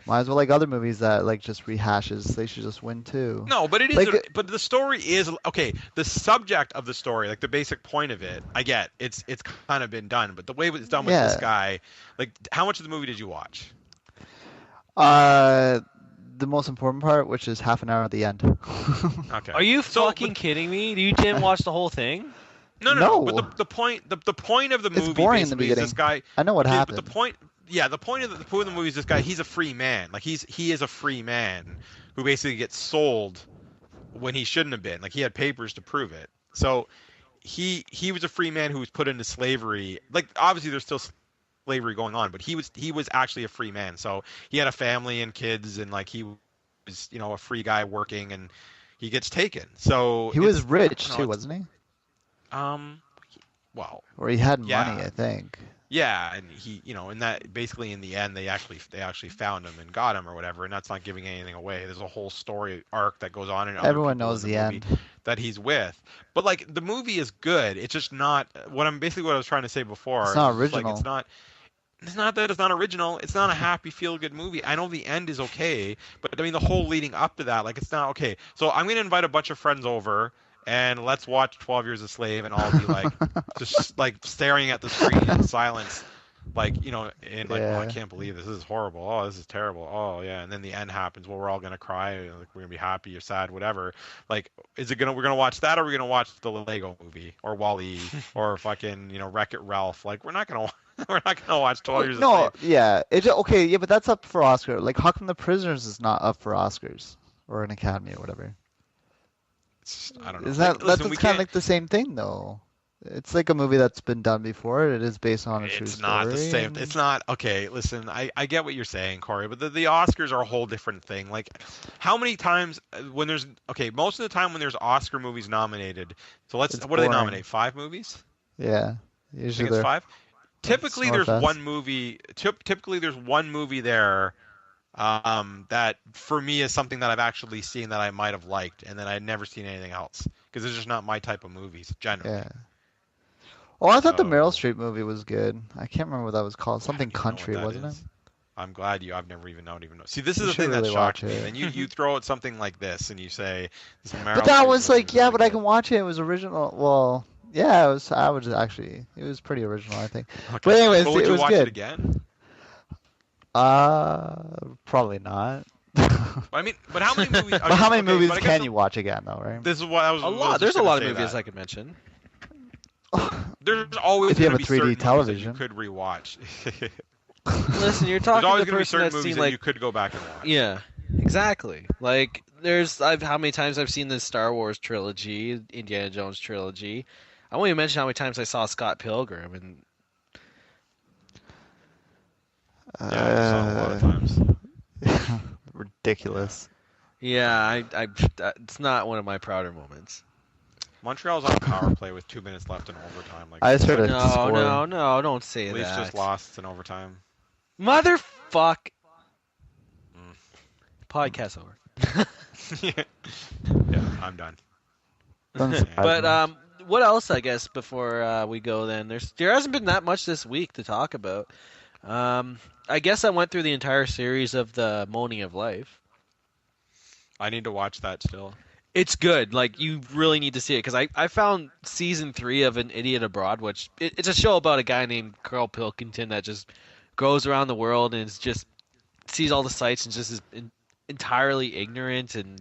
Speaker 3: might as well like other movies that like just rehashes. They should just win too.
Speaker 2: No, but it is.
Speaker 3: Like
Speaker 2: But the story is okay. The subject of the story, like the basic point of it, I get. It's kind of been done. But the way it's done with this
Speaker 3: yeah,
Speaker 2: guy, like, how much of the movie did you watch?
Speaker 3: uh, the most important part, which is half an hour at the end.
Speaker 2: Okay.
Speaker 1: Are you
Speaker 2: So,
Speaker 1: fucking kidding me? You didn't watch the whole thing?
Speaker 2: no. But
Speaker 3: No,
Speaker 2: the point of the
Speaker 3: it's
Speaker 2: movie
Speaker 3: boring in the
Speaker 2: basically is this
Speaker 3: beginning.
Speaker 2: guy.
Speaker 3: I know what
Speaker 2: Okay, but
Speaker 3: happened.
Speaker 2: the point of the movie is this guy. He's a free man. Like he is a free man who basically gets sold when he shouldn't have been. Like he had papers to prove it. So he was a free man who was put into slavery. Like obviously there's still slavery going on, but he was actually a free man. So he had a family and kids, and like he was a free guy working, and he gets taken. So
Speaker 3: He was
Speaker 2: it's
Speaker 3: rich
Speaker 2: no,
Speaker 3: too,
Speaker 2: it's
Speaker 3: wasn't he?
Speaker 2: um well
Speaker 3: Or he had money,
Speaker 2: yeah.
Speaker 3: I think.
Speaker 2: Yeah, and he, and that basically in the end they actually found him and got him or whatever, and that's not giving anything away. There's a whole story arc that goes on in other
Speaker 3: Everyone
Speaker 2: people in
Speaker 3: knows
Speaker 2: the
Speaker 3: the
Speaker 2: movie
Speaker 3: end.
Speaker 2: that he's with. But like the movie is good. It's just not what I was trying to say
Speaker 3: It's
Speaker 2: before.
Speaker 3: not
Speaker 2: It's just like
Speaker 3: original.
Speaker 2: it's not that it's not original. It's not a happy feel good movie. I know the end is okay, but I mean the whole leading up to that, like it's not okay. So I'm gonna invite a bunch of friends over and let's watch 12 Years a Slave, and I'll be like just like staring at the screen in silence, like and like, oh, I
Speaker 3: Yeah.
Speaker 2: can't believe this. This is horrible. Oh, this is terrible. Oh yeah, and then the end happens. Well, we're all gonna cry. Like we're gonna be happy or sad, whatever. Like, we're gonna watch that, or we're gonna watch the Lego Movie or Wall-E or fucking Wreck-It Ralph? Like we're not gonna we're not gonna watch 12 Years a
Speaker 3: No,
Speaker 2: Slave.
Speaker 3: yeah. Okay, yeah, but that's up for Oscar. Like, how come The Prisoners is not up for Oscars or an Academy or whatever?
Speaker 2: I don't know.
Speaker 3: Is
Speaker 2: Like,
Speaker 3: that that's
Speaker 2: listen, we
Speaker 3: kind of
Speaker 2: can't.
Speaker 3: like the same thing though? It's like a movie that's been done before. It is based on a true
Speaker 2: It's not the
Speaker 3: story,
Speaker 2: same. It's not okay. Listen, I get what you're saying, Corey, but the Oscars are a whole different thing. Like, how many times when there's okay, most of the time when there's Oscar movies nominated, so
Speaker 3: it's
Speaker 2: what do they
Speaker 3: boring.
Speaker 2: nominate? 5 movies?
Speaker 3: Yeah,
Speaker 2: I think
Speaker 3: usually
Speaker 2: it's
Speaker 3: they're
Speaker 2: five.
Speaker 3: it's
Speaker 2: Typically, there's
Speaker 3: Northwest.
Speaker 2: one movie. Typically, there's one movie there that for me is something that I've actually seen that I might have liked, and then I'd never seen anything else because it's just not my type of movies
Speaker 3: Yeah.
Speaker 2: generally.
Speaker 3: Oh, I thought the Meryl
Speaker 2: So
Speaker 3: Streep movie was good. I can't remember what that was called.
Speaker 2: I
Speaker 3: Something
Speaker 2: don't even know what
Speaker 3: country,
Speaker 2: that
Speaker 3: wasn't it?
Speaker 2: is. I'm glad I've never even known even know. See, this is
Speaker 3: You
Speaker 2: the
Speaker 3: should
Speaker 2: thing that
Speaker 3: really watch
Speaker 2: shocks me.
Speaker 3: it.
Speaker 2: Then you throw out something like this and you say this
Speaker 3: But
Speaker 2: Meryl
Speaker 3: that
Speaker 2: Streep
Speaker 3: was
Speaker 2: movie
Speaker 3: like,
Speaker 2: is
Speaker 3: yeah,
Speaker 2: really
Speaker 3: but I
Speaker 2: good.
Speaker 3: can watch it. It was original. Well, yeah, it was. I was actually. It was pretty original, I think.
Speaker 2: Okay,
Speaker 3: But anyways,
Speaker 2: but would
Speaker 3: it
Speaker 2: you
Speaker 3: was
Speaker 2: watch it
Speaker 3: good.
Speaker 2: again?
Speaker 3: Probably not.
Speaker 2: I mean, but how many movies?
Speaker 3: But how many
Speaker 2: Okay,
Speaker 3: movies
Speaker 2: but I guess
Speaker 3: can you watch again, though, right?
Speaker 2: this is what I was.
Speaker 1: A
Speaker 2: I was
Speaker 1: lot.
Speaker 2: just
Speaker 1: There's a
Speaker 2: gonna
Speaker 1: lot of
Speaker 2: say
Speaker 1: movies
Speaker 2: that.
Speaker 1: I could mention.
Speaker 2: There's always
Speaker 3: If you
Speaker 2: going
Speaker 3: have
Speaker 2: to
Speaker 3: a
Speaker 2: be certain
Speaker 3: 3D
Speaker 2: movies that you
Speaker 3: television.
Speaker 2: could rewatch.
Speaker 1: Listen, you're
Speaker 2: There's
Speaker 1: talking to
Speaker 2: always
Speaker 1: the
Speaker 2: going to be
Speaker 1: person
Speaker 2: certain
Speaker 1: that's
Speaker 2: movies
Speaker 1: seen
Speaker 2: that you
Speaker 1: like,
Speaker 2: could go back and watch.
Speaker 1: yeah, exactly. Like, I've how many times I've seen the Star Wars trilogy, Indiana Jones trilogy. I won't even mention how many times I saw Scott Pilgrim, and
Speaker 2: Yeah, you saw it a lot of
Speaker 3: Uh,
Speaker 2: times. Yeah.
Speaker 3: ridiculous.
Speaker 1: yeah, it's not one of my prouder moments.
Speaker 2: Montreal's on power play with 2 minutes left in overtime. Like,
Speaker 3: I just heard a
Speaker 1: No,
Speaker 3: score.
Speaker 1: no, don't say
Speaker 2: Leafs
Speaker 1: that.
Speaker 2: just lost in overtime.
Speaker 1: Motherfuck.
Speaker 2: Mm.
Speaker 1: Podcast over.
Speaker 2: Yeah, I'm done.
Speaker 3: Doesn't surprise
Speaker 1: But
Speaker 3: me.
Speaker 1: what else? I guess before we go, then there hasn't been that much this week to talk about. I guess I went through the entire series of the Moaning of Life.
Speaker 2: I need to watch that still.
Speaker 1: It's good. Like, you really need to see it because I found season 3 of An Idiot Abroad, which it's a show about a guy named Carl Pilkington that just goes around the world and is just sees all the sights and just is entirely ignorant, and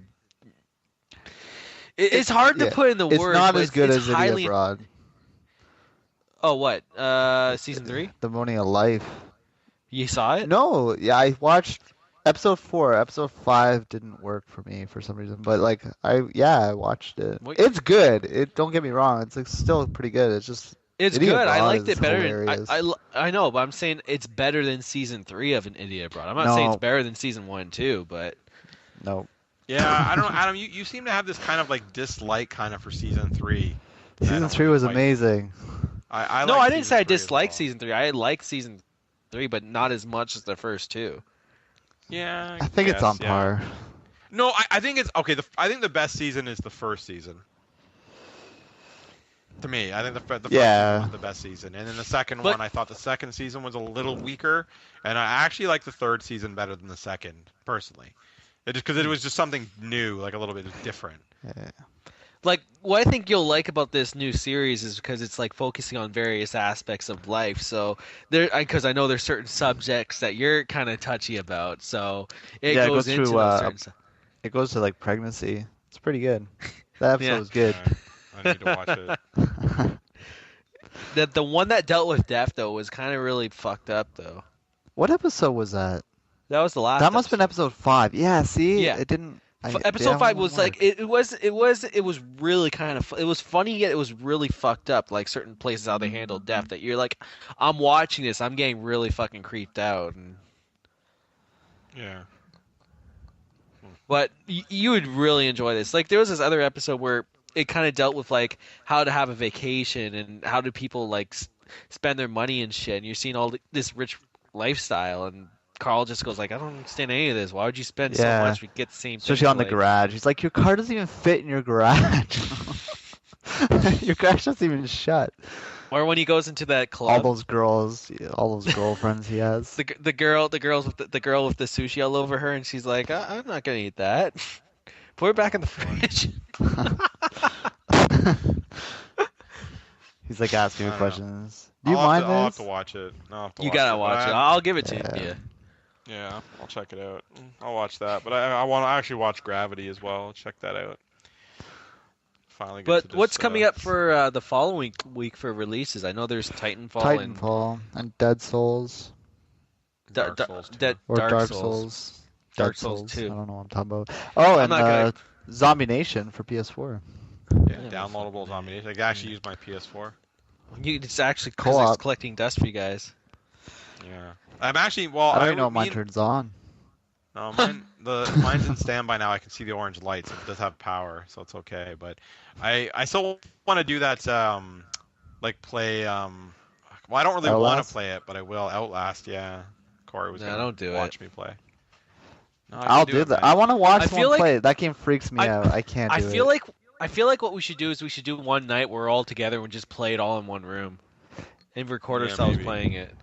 Speaker 1: it's hard to
Speaker 3: Yeah,
Speaker 1: put in the
Speaker 3: it's
Speaker 1: words.
Speaker 3: not
Speaker 1: but
Speaker 3: as good
Speaker 1: it's
Speaker 3: as Idiot
Speaker 1: highly.
Speaker 3: Abroad.
Speaker 1: Oh, what? Season 3?
Speaker 3: The Morning of Life.
Speaker 1: You saw it?
Speaker 3: No, yeah, I watched episode 4. Episode 5 didn't work for me for some reason, but like I watched it.
Speaker 1: What?
Speaker 3: It's good. Don't get me wrong. It's like still pretty good. It's just
Speaker 1: It's
Speaker 3: Idiot
Speaker 1: good. I
Speaker 3: Broad
Speaker 1: liked
Speaker 3: is
Speaker 1: it better.
Speaker 3: hilarious.
Speaker 1: I know, but I'm saying it's better than season 3 of an Idiot Abroad. I'm not saying it's
Speaker 3: No,
Speaker 1: better than season 1 and 2, but
Speaker 3: no.
Speaker 2: Yeah, I don't know, Adam. You seem to have this kind of like dislike kind of for season 3. And I
Speaker 3: Season
Speaker 2: don't
Speaker 3: 3
Speaker 2: really
Speaker 3: was
Speaker 2: quite.
Speaker 3: amazing.
Speaker 2: I
Speaker 1: no,
Speaker 2: like
Speaker 1: I didn't say
Speaker 2: season
Speaker 1: I
Speaker 2: 3 as
Speaker 1: disliked
Speaker 2: well.
Speaker 1: season 3. I liked season 3, but not as much as the first two.
Speaker 2: Yeah,
Speaker 3: I think it's on
Speaker 2: yeah.
Speaker 3: par.
Speaker 2: No, I think it's okay. I think the best season is the first season. To me, I think the first season was the best season, and then the second
Speaker 1: But-
Speaker 2: one, I thought the second season was a little weaker, and I actually like the third season better than the second, personally. Because it was just something new, like a little bit different.
Speaker 3: Yeah.
Speaker 1: Like, what I think you'll like about this new series is because it's like focusing on various aspects of life. So because I know there's certain subjects that you're kind of touchy about, so it
Speaker 3: Yeah, it
Speaker 1: goes
Speaker 3: goes
Speaker 1: into
Speaker 3: through,
Speaker 1: those certain.
Speaker 3: It goes to like pregnancy. It's pretty good. That episode
Speaker 1: Yeah.
Speaker 3: was good.
Speaker 2: Yeah, I need to watch it.
Speaker 1: The one that dealt with death though was kind of really fucked up though.
Speaker 3: What episode was that?
Speaker 1: That was the last.
Speaker 3: That must have been episode 5. Yeah, see?
Speaker 1: Yeah.
Speaker 3: It didn't.
Speaker 1: Episode
Speaker 3: that
Speaker 1: 5
Speaker 3: one
Speaker 1: was like
Speaker 3: worked.
Speaker 1: it was really kind of it was funny yet it was really fucked up, like certain places how they handled death that you're like, I'm watching this, I'm getting really fucking creeped out. And
Speaker 2: Yeah.
Speaker 1: but you would really enjoy this. Like there was this other episode where it kind of dealt with like how to have a vacation and how do people like spend their money and shit, and you're seeing all this rich lifestyle, and Carl just goes like, I don't understand any of this. Why would you spend so
Speaker 3: Yeah.
Speaker 1: much? We get the same thing.
Speaker 3: Especially on the
Speaker 1: like,
Speaker 3: garage. He's like, your car doesn't even fit in your garage. Your garage doesn't even shut.
Speaker 1: or when he goes into that
Speaker 3: All
Speaker 1: club.
Speaker 3: those girls, all those girlfriends he has.
Speaker 1: The girl with the girl with the sushi all over her, and she's like, I'm not gonna eat that. Put it back in the fridge.
Speaker 3: He's like asking me
Speaker 2: I don't know.
Speaker 3: questions. Do you mind
Speaker 2: I'll have
Speaker 3: this?
Speaker 2: to watch it.
Speaker 1: You gotta watch it. I'll give it to you.
Speaker 2: Yeah, I'll check it out. I'll watch that. But I want to actually watch Gravity as well. Check that out. Finally get to
Speaker 1: But
Speaker 2: this,
Speaker 1: what's coming up for the following week for releases? I know there's Titanfall,
Speaker 3: Titanfall and Dead Souls
Speaker 1: and
Speaker 2: Dark Souls 2.
Speaker 3: or
Speaker 1: Dark
Speaker 3: Souls.
Speaker 1: Souls.
Speaker 3: Dark
Speaker 1: Dark Souls
Speaker 3: Souls
Speaker 1: 2.
Speaker 3: I don't know what I'm talking about. Oh,
Speaker 1: I'm
Speaker 3: and
Speaker 1: not gonna-
Speaker 3: Zombie Nation for PS4.
Speaker 2: Yeah,
Speaker 1: Yeah,
Speaker 2: downloadable zombie. I can actually use my PS4.
Speaker 1: It's actually because
Speaker 3: Co-op.
Speaker 1: it's collecting dust for you guys.
Speaker 2: Yeah. I'm actually well.
Speaker 3: I don't even know if
Speaker 2: me
Speaker 3: mine
Speaker 2: and-
Speaker 3: turns on.
Speaker 2: No, mine's in standby now. I can see the orange lights. It does have power, so it's okay. But I still want to do that. Like play. Well, I don't really want
Speaker 3: Outlast?
Speaker 2: to play it, but I will. Outlast, yeah. Corey was
Speaker 1: No,
Speaker 2: gonna
Speaker 1: don't do it.
Speaker 2: watch me play. No, I
Speaker 3: I'll
Speaker 2: can
Speaker 3: do
Speaker 2: it,
Speaker 3: that.
Speaker 2: man.
Speaker 3: I want to watch
Speaker 1: I feel
Speaker 3: someone
Speaker 1: like-
Speaker 3: play it. That game freaks me
Speaker 1: I-
Speaker 3: out. I can't do
Speaker 1: I
Speaker 3: it.
Speaker 1: feel like what we should do is we should do one night where we're all together and we just play it all in one room, and record
Speaker 2: Yeah,
Speaker 1: ourselves
Speaker 2: maybe.
Speaker 1: playing it.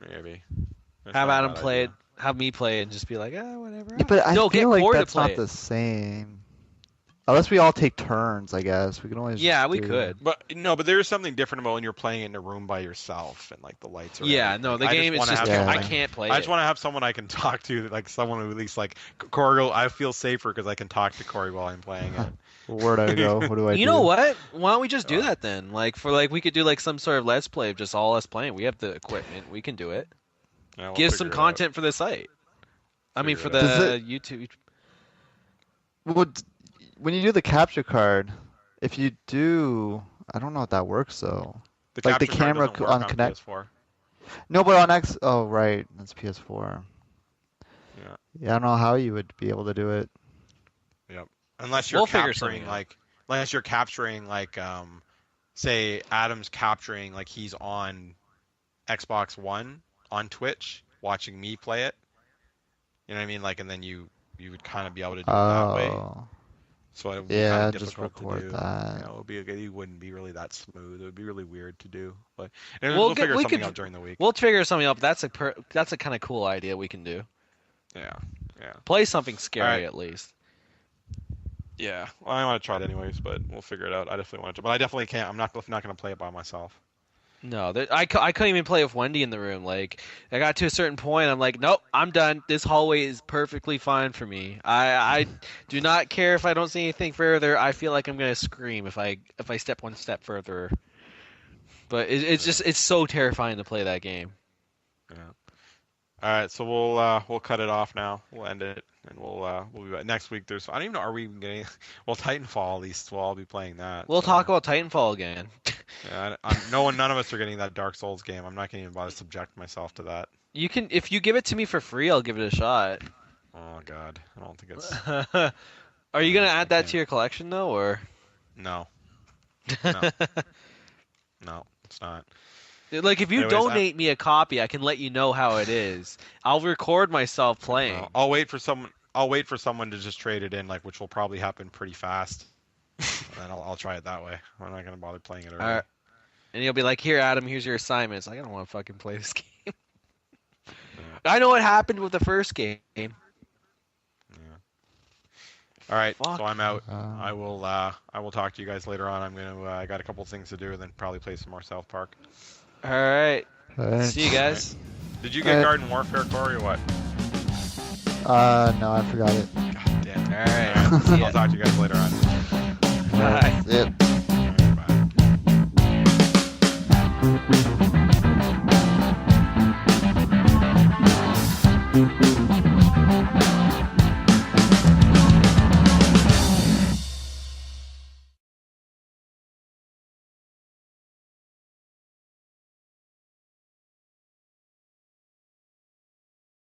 Speaker 2: Maybe. That's
Speaker 1: Have
Speaker 2: not a
Speaker 1: Adam
Speaker 2: bad
Speaker 1: play
Speaker 2: idea.
Speaker 1: it. Have me play it and just be like, whatever.
Speaker 3: Yeah, but I
Speaker 1: no, get
Speaker 3: feel like
Speaker 1: Corey
Speaker 3: that's
Speaker 1: to play
Speaker 3: not
Speaker 1: it.
Speaker 3: the same. Unless we all take turns, I guess. We can always
Speaker 1: Yeah,
Speaker 3: just
Speaker 1: we
Speaker 3: do-
Speaker 1: could.
Speaker 2: But no, but there is something different about when you're playing in a room by yourself and like the lights are.
Speaker 1: Yeah,
Speaker 2: everything.
Speaker 1: no, the
Speaker 2: I
Speaker 1: game is
Speaker 2: wanna
Speaker 1: just
Speaker 2: have
Speaker 3: Yeah.
Speaker 2: someone
Speaker 1: I
Speaker 2: I can-
Speaker 1: can't play
Speaker 2: I
Speaker 1: it.
Speaker 2: just want to have someone I can talk to, like someone who at least like Corey. I feel safer because I can talk to Corey while I'm playing it.
Speaker 3: Where do I go? What do I do?
Speaker 1: You know what? Why don't we just do
Speaker 2: Uh,
Speaker 1: that then? Like for like we could do like some sort of let's play of just all us playing. We have the equipment. We can do it.
Speaker 2: Yeah, we'll
Speaker 1: Give
Speaker 2: figure
Speaker 1: some
Speaker 2: it out.
Speaker 1: content for the site. I mean, for
Speaker 2: Figure
Speaker 1: the
Speaker 2: it
Speaker 3: out.
Speaker 1: YouTube.
Speaker 3: Well, when you do the capture card, if you do, I don't know if that works though.
Speaker 2: The
Speaker 3: like the
Speaker 2: capture card
Speaker 3: camera
Speaker 2: doesn't work
Speaker 3: on
Speaker 2: on
Speaker 3: Connect-
Speaker 2: PS4.
Speaker 3: No, but on X. Oh, right. That's PS4.
Speaker 2: Yeah.
Speaker 3: Yeah, I don't know how you would be able to do it.
Speaker 2: Unless you're
Speaker 1: We'll figure
Speaker 2: capturing
Speaker 1: something out.
Speaker 2: like, unless you're capturing like, say Adam's capturing like he's on Xbox One on Twitch watching me play it. You know what I mean? Like, and then you would kind of be able to do it that way.
Speaker 3: Oh,
Speaker 2: So it would be
Speaker 3: yeah.
Speaker 2: kind of
Speaker 3: Just
Speaker 2: difficult to
Speaker 3: record
Speaker 2: do.
Speaker 3: that.
Speaker 2: You know, it wouldn't be really that smooth. It would be really weird to do. But and
Speaker 1: We'll
Speaker 2: we'll
Speaker 1: get-
Speaker 2: figure
Speaker 1: we
Speaker 2: something
Speaker 1: could-
Speaker 2: out during the week.
Speaker 1: We'll figure something up. That's a kind of cool idea we can do.
Speaker 2: Yeah. Yeah.
Speaker 1: Play something scary
Speaker 2: Alright.
Speaker 1: at least.
Speaker 2: Yeah. Well, I want to try it anyways, but we'll figure it out. I definitely want to. But I definitely can't. I'm not going to play it by myself.
Speaker 1: No, I couldn't even play with Wendy in the room. Like, I got to a certain point, I'm like, nope, I'm done. This hallway is perfectly fine for me. I do not care if I don't see anything further. I feel like I'm gonna scream if I step one step further. But it's so terrifying to play that game.
Speaker 2: Yeah. All right, so we'll cut it off now. We'll end it, and we'll be back next week. I don't even know. Are we getting? Well, Titanfall at least. We'll all be playing that.
Speaker 1: We'll
Speaker 2: so.
Speaker 1: talk about Titanfall again.
Speaker 2: Yeah, none of us are getting that Dark Souls game. I'm not going to even bother to subject myself to that.
Speaker 1: You can, if you give it to me for free, I'll give it a shot.
Speaker 2: Oh God, I don't think it's.
Speaker 1: Are you gonna
Speaker 2: I
Speaker 1: add that
Speaker 2: can't.
Speaker 1: to your collection though, or?
Speaker 2: No, no, no, it's not.
Speaker 1: Like, if you
Speaker 2: Anyways,
Speaker 1: donate me a copy, I can let you know how it is. I'll record myself playing.
Speaker 2: Well, I'll wait for someone. I'll wait for someone to just trade it in, like, which will probably happen pretty fast. And then I'll try it that way. I'm not gonna bother playing it early.
Speaker 1: Alright. And you'll be like, "Here, Adam, here's your assignment." It's like, I don't want to fucking play this game. I know what happened with the first game.
Speaker 2: Yeah. All right,
Speaker 1: Fuck.
Speaker 2: so I'm out. I will talk to you guys later on. I got a couple things to do, and then probably play some more South Park.
Speaker 1: All right.
Speaker 3: Alright.
Speaker 1: See you guys.
Speaker 2: Did you get Garden Warfare, Corey, or what?
Speaker 3: No, I forgot it.
Speaker 2: God damn.
Speaker 1: All right. See ya.
Speaker 2: I'll talk to you guys later on.
Speaker 1: Bye.
Speaker 3: Yep.